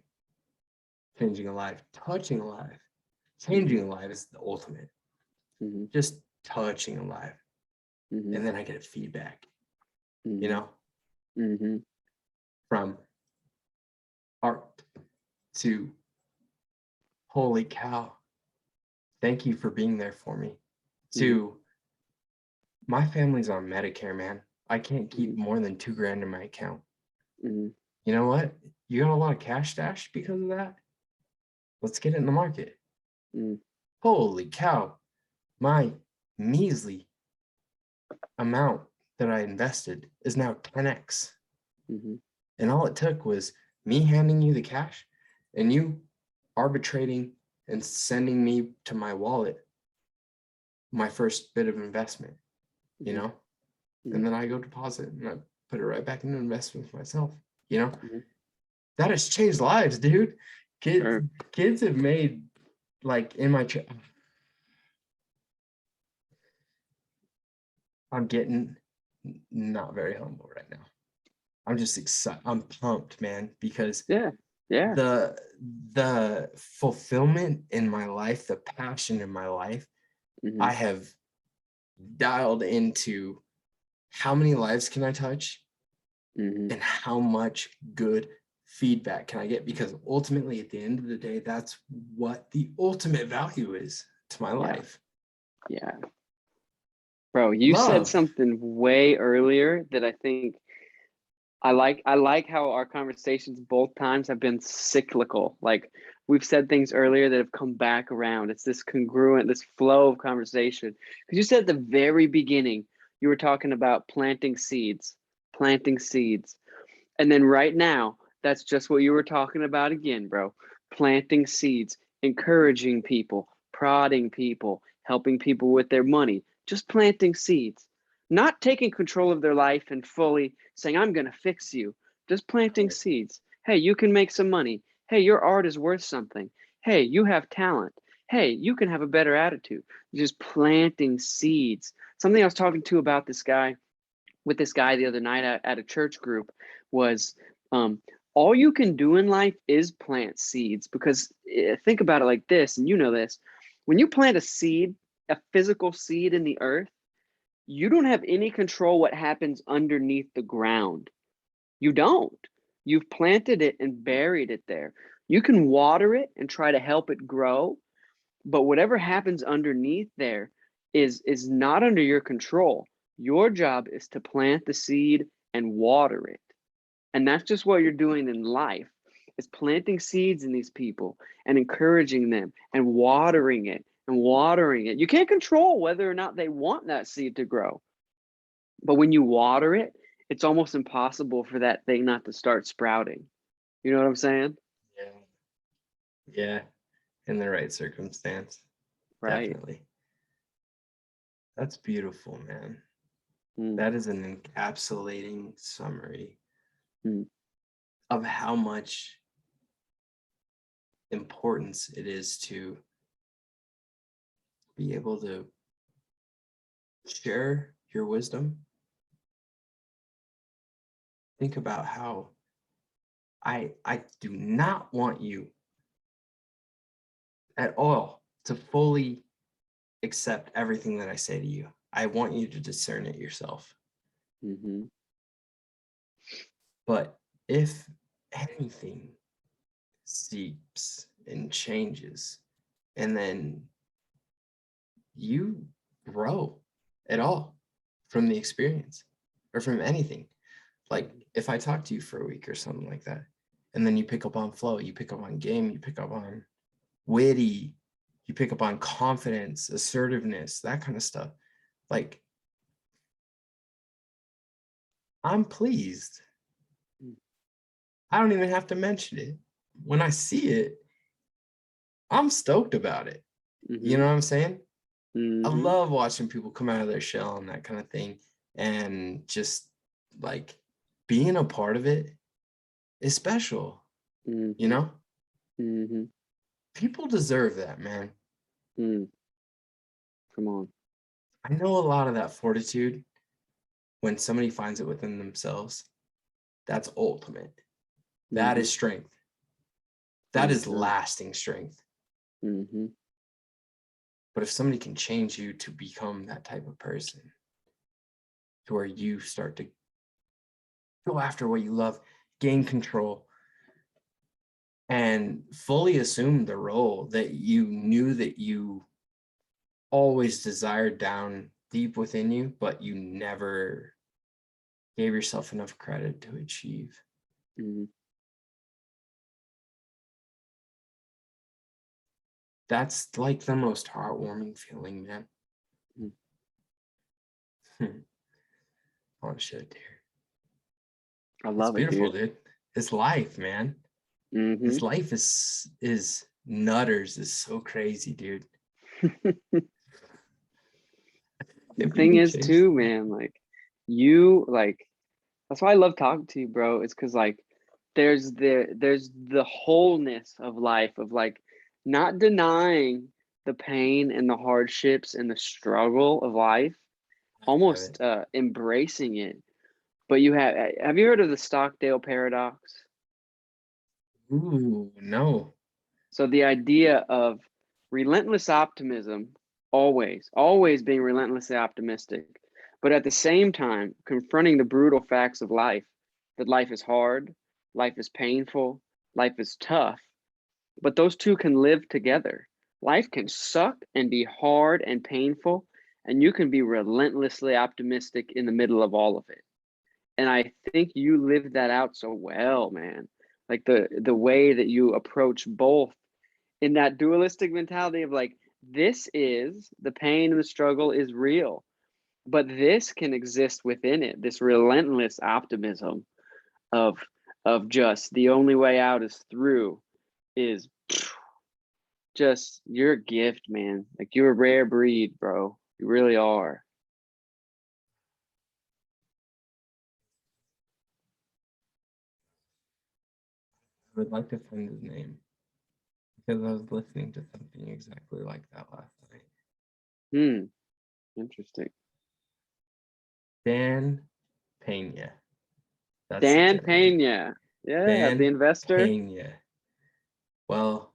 changing a life, touching a life. Changing a life is the ultimate. Just touching a life. And then I get feedback, you know, from art to, holy cow, thank you for being there for me, to, my family's on Medicare, man. I can't keep more than $2,000 in my account. You know what? You got a lot of cash stash because of that? Let's get it in the market. Holy cow. my measly amount that I invested is now 10x. Mm-hmm. And all it took was me handing you the cash and you arbitrating and sending me to my wallet my first bit of investment, you know? Mm-hmm. And then I go deposit and I put it right back into investments myself, you know? Mm-hmm. That has changed lives, dude. Sure. Kids have made, like, in my I'm getting not very humble right now. I'm just excited. I'm pumped, man, because Yeah. Yeah. the fulfillment in my life, the passion in my life, Mm-hmm. I have dialed into how many lives can I touch Mm-hmm. and how much good feedback can I get? Because ultimately, at the end of the day, that's what the ultimate value is to my Yeah. life. Yeah. Bro, you said Love. something way earlier that I think I like how our conversations both times have been cyclical. Like we've said things earlier that have come back around. It's this congruent, this flow of conversation. Because you said at the very beginning, you were talking about planting seeds, planting seeds. And then right now, that's just what you were talking about again, bro. Planting seeds, encouraging people, prodding people, helping people with their money, just planting seeds, not taking control of their life and fully saying, I'm going to fix you, just planting seeds. Hey, you can make some money. Hey, your art is worth something. Hey, you have talent. Hey, you can have a better attitude. Just planting seeds. Something I was talking to about this guy with this guy the other night at a church group was um, all you can do in life is plant seeds because think about it like this, and you know this, when you plant a seed, a physical seed in the earth, you don't have any control what happens underneath the ground. You don't. You've planted it and buried it there. You can water it and try to help it grow, but whatever happens underneath there is not under your control. Your job is to plant the seed and water it. And that's just what you're doing in life. Is planting seeds in these people and encouraging them and watering it and watering it. You can't control whether or not they want that seed to grow. But when you water it, it's almost impossible for that thing not to start sprouting. You know what I'm saying? Yeah. Yeah. In the right circumstance. Right. Definitely. That's beautiful, man. Mm, That is an encapsulating summary mm, of how much importance it is to be able to share your wisdom. Think about how I do not want you at all to fully accept everything that I say to you. I want you to discern it yourself. mm-hmm, But if anything seeps and changes, and then you grow at all from the experience or from anything. Like if I talk to you for a week or something like that, and then you pick up on flow, you pick up on game, you pick up on witty, you pick up on confidence, assertiveness, that kind of stuff. Like I'm pleased. mm, I don't even have to mention it. When I see it, I'm stoked about it. You mm-hmm, know what I'm saying? I mm-hmm. love watching people come out of their shell and that kind of thing. And just like being a part of it is special, you Mhm, know? mhm, People deserve that, man. mm. Come on. I know a lot of that fortitude when somebody finds it within themselves. That's ultimate. That Mhm, is strength. That for is sure. lasting strength. Mhm, But if somebody can change you to become that type of person, to where you start to go after what you love, gain control, and fully assume the role that you knew that you always desired down deep within you, but you never gave yourself enough credit to achieve. mhm. That's like the most heartwarming feeling, man. I want to show it to her. I It's love it, beautiful, dude. dude. It's life, man. Mm-hmm. His life is nutters, is so crazy, dude. The If we thing could is change too, man, like you like that's why I love talking to you, bro. It's because like there's the wholeness of life of like not denying the pain and the hardships and the struggle of life, I have it. almost embracing it. But have you heard of the Stockdale paradox? Ooh, no. So the idea of relentless optimism, always being relentlessly optimistic, but at the same time confronting the brutal facts of life, that life is hard, life is painful, life is tough, but those two can live together. Life can suck and be hard and painful, and you can be relentlessly optimistic in the middle of all of it. And I think you lived that out so well, man. Like the way that you approach both in that dualistic mentality of like, this is the pain and the struggle is real, but this can exist within it, this relentless optimism of just the only way out is through, is just you're a gift, man. Like you're a rare breed, bro. You really are. I would like to find his name because I was listening to something exactly like that last night. Hmm. Interesting. Dan Pena. That's the Dan gentleman. Pena. Yeah, the Dan investor Pena. Well,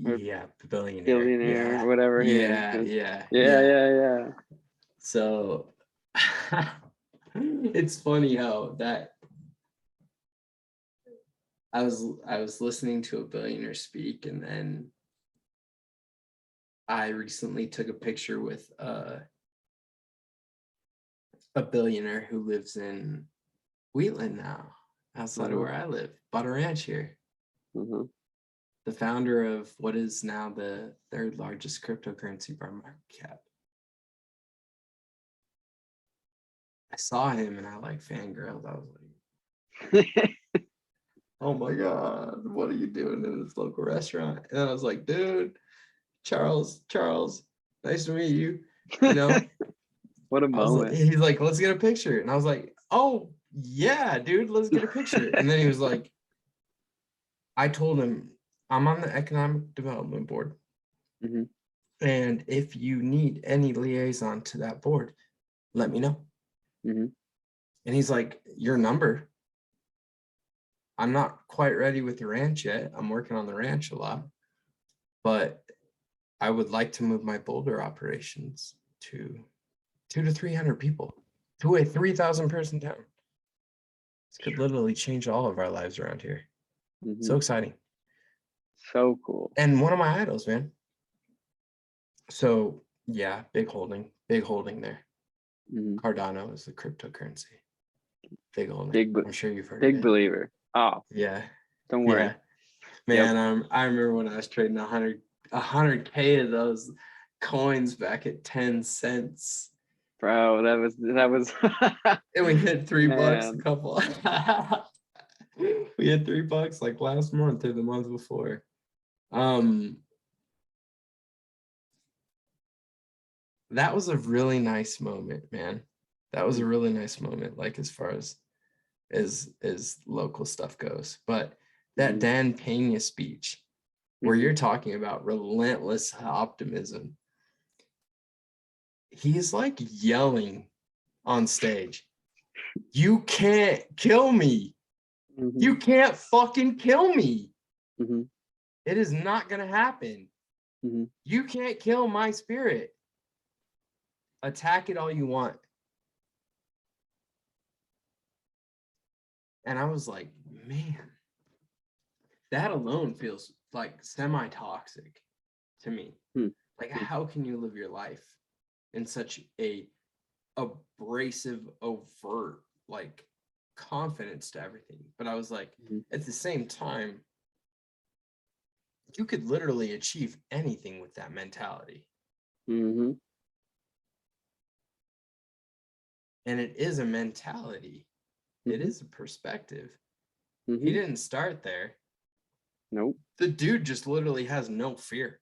or yeah, billionaire. billionaire, Yeah. whatever he is. Yeah, yeah, Yeah, yeah. yeah, yeah. So it's funny how that I was listening to a billionaire speak, and then I recently took a picture with a billionaire who lives in Wheatland now, outside of Uh-huh. where I live, bought a ranch here. Uh-huh. The founder of what is now the third largest cryptocurrency by market cap. I saw him and I like fangirled. I was like, oh my God, what are you doing in this local restaurant? And I was like, dude, Charles, nice to meet you. You know, What a I was like, moment. he's like, let's get a picture. And I was like, oh yeah, dude, let's get a picture. And then he was like, I told him, I'm on the economic development board. Hmm. And if you need any liaison to that board, let me know. Hmm. And he's like, your number. I'm not quite ready with the ranch yet. I'm working on the ranch a lot, but I would like to move my Boulder operations to 200 to 300 people to a 3,000 person town. This could literally change all of our lives around here. Hmm. So exciting. So cool. And one of my idols, man. So yeah, big holding there. Hmm. Cardano is the cryptocurrency. Big holding. Big, I'm sure you've heard of big it. believer. Oh, Yeah. don't Yeah. worry. Yep, Man, I remember when I was trading 100K of those coins back at 10 cents. bro. That was And we hit $3 a man. couple. We had $3 like last month or the month before. That was a really nice moment, man. That was a really nice moment, like as far as local stuff goes. But that Hmm. Dan Pena speech, where Hmm. you're talking about relentless optimism, he's like yelling on stage, you can't kill me. Hmm. You can't fucking kill me. Hmm. It is not going to happen. Hmm. You can't kill my spirit. Attack it all you want. And I was like, man, that alone feels like semi-toxic to me. Hmm. Like, how can you live your life in such a abrasive, overt, like confidence to everything? But I was like, Hmm. at the same time, you could literally achieve anything with that mentality. Hmm. And it is a mentality. It is a perspective. He didn't start there. Nope. The dude just literally has no fear.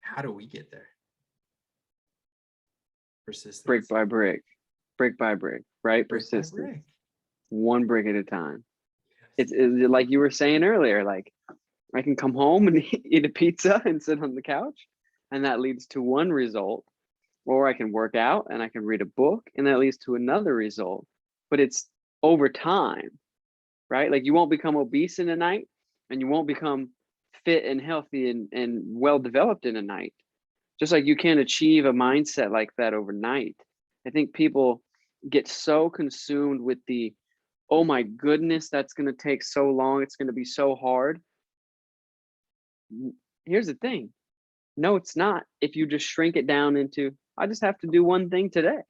How do we get there? Persistence. Brick by brick, right? Persistence. One brick at a time. It's like you were saying earlier, like I can come home and eat a pizza and sit on the couch, and that leads to one result. Or I can work out and I can read a book, and that leads to another result. But it's over time, right? Like you won't become obese in a night, and you won't become fit and healthy and well developed in a night. Just like you can't achieve a mindset like that overnight. I think people get so consumed with the, oh my goodness, that's going to take so long, it's going to be so hard. Here's the thing. No, it's not. If you just shrink it down into, I just have to do one thing today.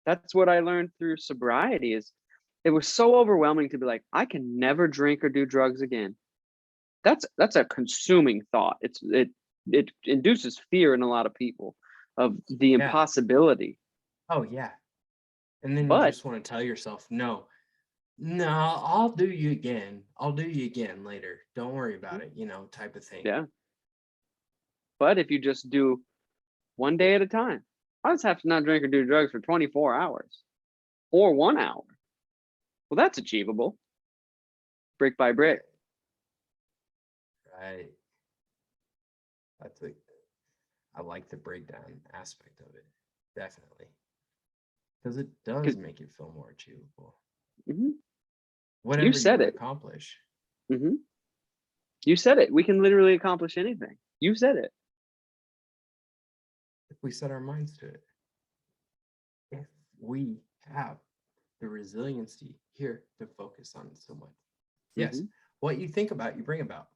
That's what I learned through sobriety. Is it was so overwhelming to be like, I can never drink or do drugs again. That's a consuming thought. It induces fear in a lot of people of the impossibility. Oh yeah. And then But you just want to tell yourself, no, I'll do you again. I'll do you again later. Don't worry about it, type of thing. Yeah. But if you just do one day at a time, I just have to not drink or do drugs for 24 hours or 1 hour. Well, that's achievable. Brick by brick. Right. I like the breakdown aspect of it. Definitely. Because it does make it feel more achievable. Whatever you said it. Accomplish. You said it. We can literally accomplish anything. You said it. If we set our minds to it. If we have the resiliency here to focus on so much. Yes, what you think about, you bring about.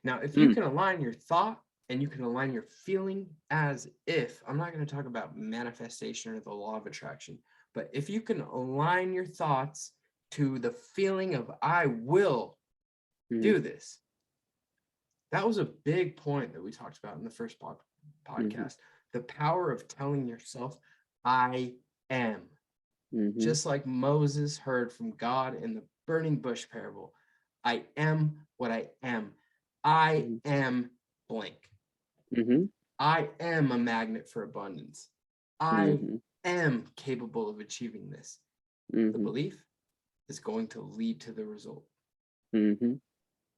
Now, if you can align your thought and you can align your feeling as if, I'm not going to talk about manifestation or the law of attraction, but if you can align your thoughts to the feeling of I will do this. That was a big point that we talked about in the first podcast. The power of telling yourself, I am. Just like Moses heard from God in the burning bush parable. I am what I am. I am blank. I am a magnet for abundance. I am capable of achieving this. The belief is going to lead to the result.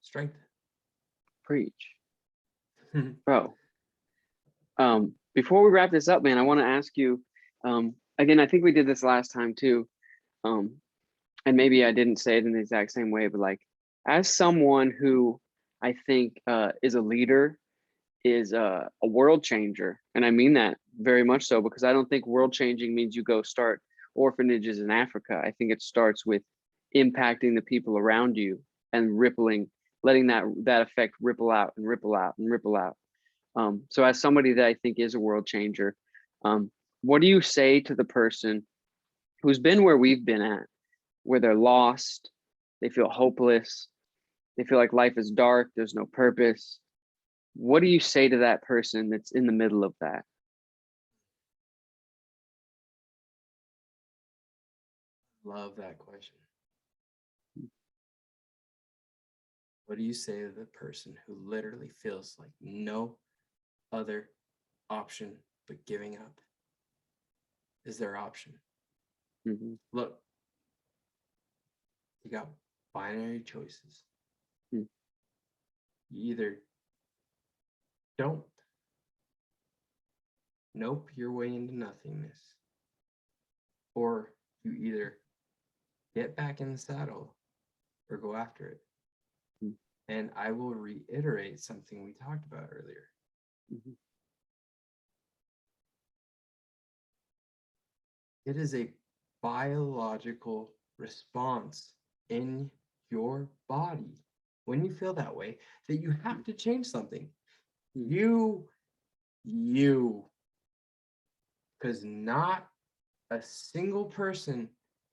Strength. Preach. Bro. Before we wrap this up, man, I want to ask you, again, I think we did this last time too. And maybe I didn't say it in the exact same way, but like, as someone who I think is a leader, is a world changer. And I mean that very much so, because I don't think world changing means you go start orphanages in Africa. I think it starts with impacting the people around you and rippling, letting that effect ripple out and ripple out and ripple out. So as somebody that I think is a world changer, what do you say to the person who's been where we've been at, where they're lost, they feel hopeless, they feel like life is dark, there's no purpose? What do you say to that person that's in the middle of that? Love that question. What do you say to the person who literally feels like no other option but giving up is their option? Look, you got binary choices. You either don't nope your way into nothingness, or you either get back in the saddle or go after it. And I will reiterate something we talked about earlier. It is a biological response in your body when you feel that way, that you have to change something. You, because not a single person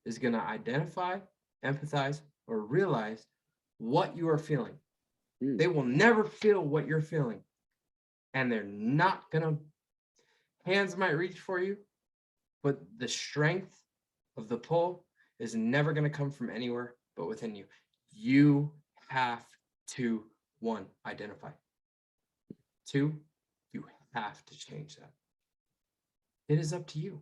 is going to identify, empathize, or realize what you are feeling. They will never feel what you're feeling. And they're not going to Hands might reach for you, but the strength of the pull is never going to come from anywhere but within you. You have to, 1, identify. 2, you have to change that. It is up to you.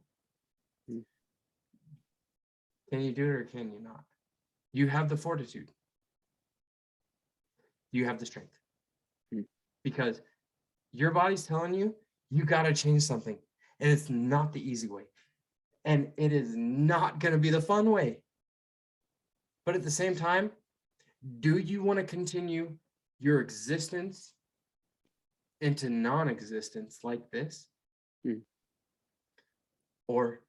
Can you do it or can you not? You have the fortitude. You have the strength. Because your body's telling you, you got to change something. And it's not the easy way. And it is not going to be the fun way. But at the same time, do you want to continue your existence into non-existence like this? Or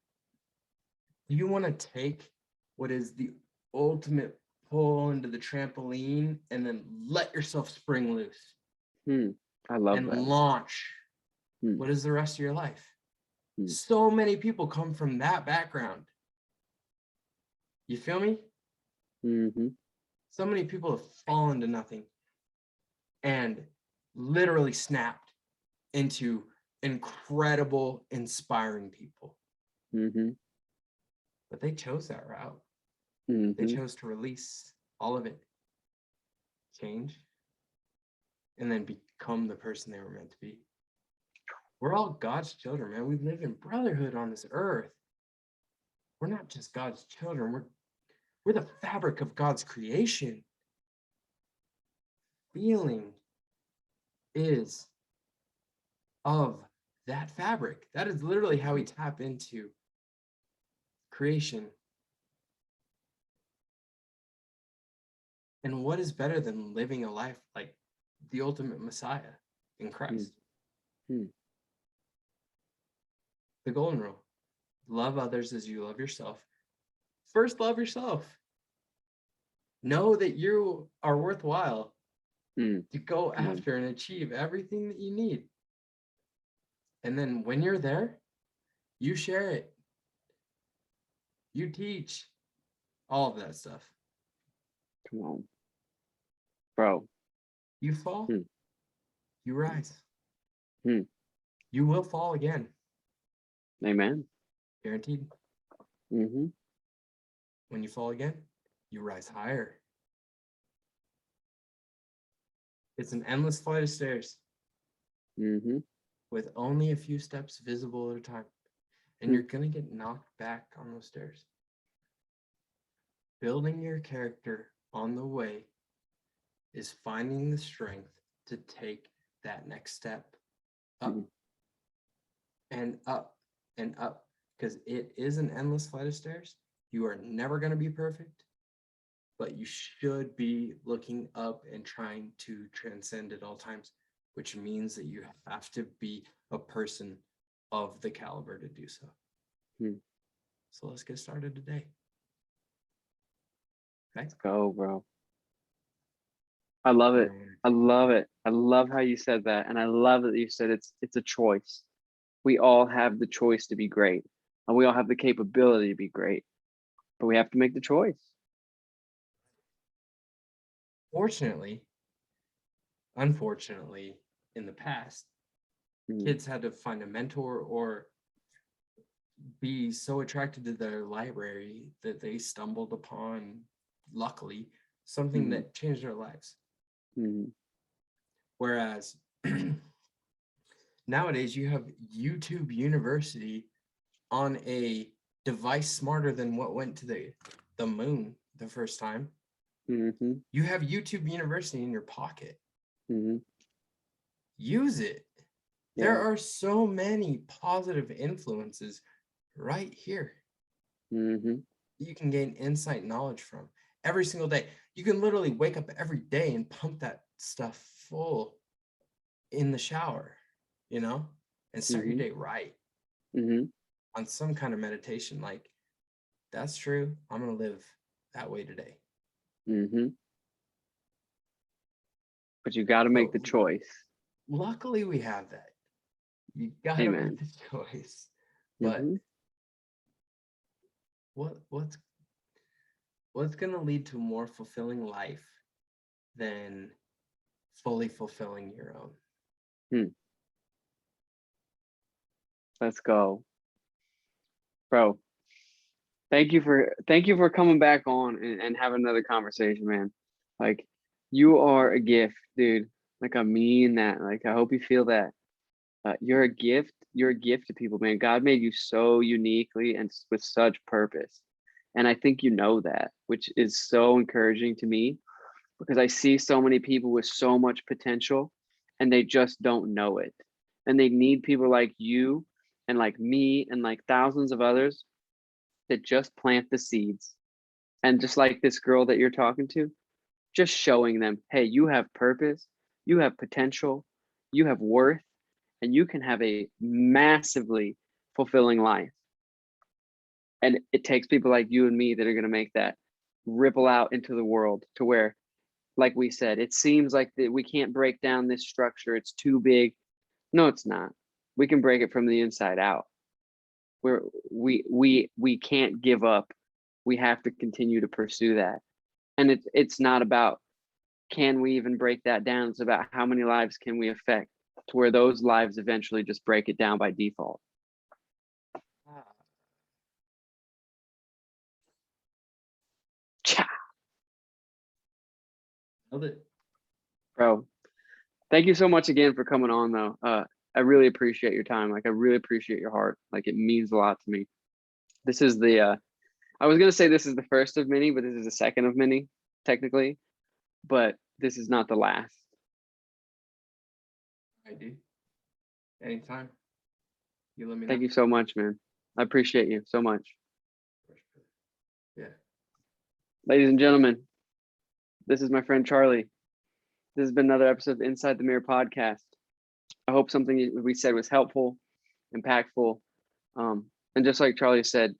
do you want to take what is the ultimate pull into the trampoline and then let yourself spring loose? I love and that. Launch. What is the rest of your life? So many people come from that background. You feel me? So many people have fallen to nothing and literally snapped into incredible, inspiring people. But they chose that route. They chose to release all of it, change, and then become the person they were meant to be. We're all God's children, man. We live in brotherhood on this earth. We're not just God's children. We're the fabric of God's creation. Feeling is of that fabric. That is literally how we tap into creation. And what is better than living a life like the ultimate Messiah in Christ? The golden rule: love others as you love yourself. First, love yourself. Know that you are worthwhile to go after and achieve everything that you need. And then when you're there, you share it. You teach all of that stuff. Come on. Bro. You fall, you rise. You will fall again. Amen. Guaranteed. When you fall again, you rise higher. It's an endless flight of stairs with only a few steps visible at a time. And you're going to get knocked back on those stairs. Building your character on the way is finding the strength to take that next step up and up and up, because it is an endless flight of stairs. You are never going to be perfect, but you should be looking up and trying to transcend at all times, which means that you have to be a person of the caliber to do so. So let's get started today. Okay? Let's go, bro. I love it. I love it. I love how you said that. And I love that you said it's a choice. We all have the choice to be great. And we all have the capability to be great. But we have to make the choice. Unfortunately, in the past, kids had to find a mentor or be so attracted to their library that they stumbled upon, luckily, something that changed their lives. Whereas nowadays you have YouTube University on a device smarter than what went to the moon the first time. You have YouTube University in your pocket. Use it. There are so many positive influences right here. You can gain insight knowledge from every single day. You can literally wake up every day and pump that stuff full in the shower, and start your day right on some kind of meditation. Like, that's true. I'm going to live that way today. But you got to make the choice. Luckily, we have that. You got to make the choice. But what's going to lead to a more fulfilling life than fully fulfilling your own? Let's go. Bro, thank you for coming back on and having another conversation, man. Like, you are a gift, dude. Like, I mean that. Like, I hope you feel that. You're a gift. You're a gift to people, man. God made you so uniquely and with such purpose. And I think you know that, which is so encouraging to me because I see so many people with so much potential and they just don't know it. And they need people like you and like me and like thousands of others that just plant the seeds. And just like this girl that you're talking to, just showing them, hey, you have purpose, you have potential, you have worth, and you can have a massively fulfilling life. And it takes people like you and me that are going to make that ripple out into the world to where, like we said, it seems like that we can't break down this structure. It's too big. No, it's not. We can break it from the inside out. We can't give up. We have to continue to pursue that. And it's not about can we even break that down. It's about how many lives can we affect to where those lives eventually just break it down by default. Cha, Nailed it. bro. Thank you so much again for coming on though. I really appreciate your time. Like I really appreciate your heart. Like it means a lot to me. This is the I was gonna say this is the first of many, but this is the second of many, technically. But this is not the last. I do. Anytime. You let me know. Thank you so much, man. I appreciate you so much. Yeah. Ladies and gentlemen, this is my friend Charlie. This has been another episode of Inside the Mirror podcast. I hope something we said was helpful, impactful. And just like Charlie said,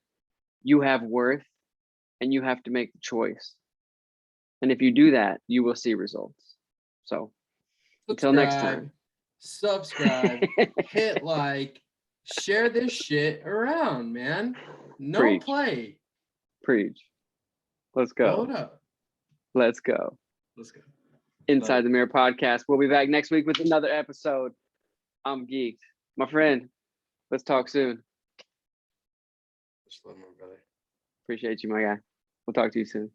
you have worth and you have to make the choice. And if you do that, you will see results. So until next time. Subscribe, hit like, share this shit around, man. No Preach. play. Preach. Let's Blow go. it up. Let's go. Let's go. Inside the Mirror podcast. We'll be back next week with another episode. I'm geeked. My friend, let's talk soon. Just love my brother. Appreciate you, my guy. We'll talk to you soon.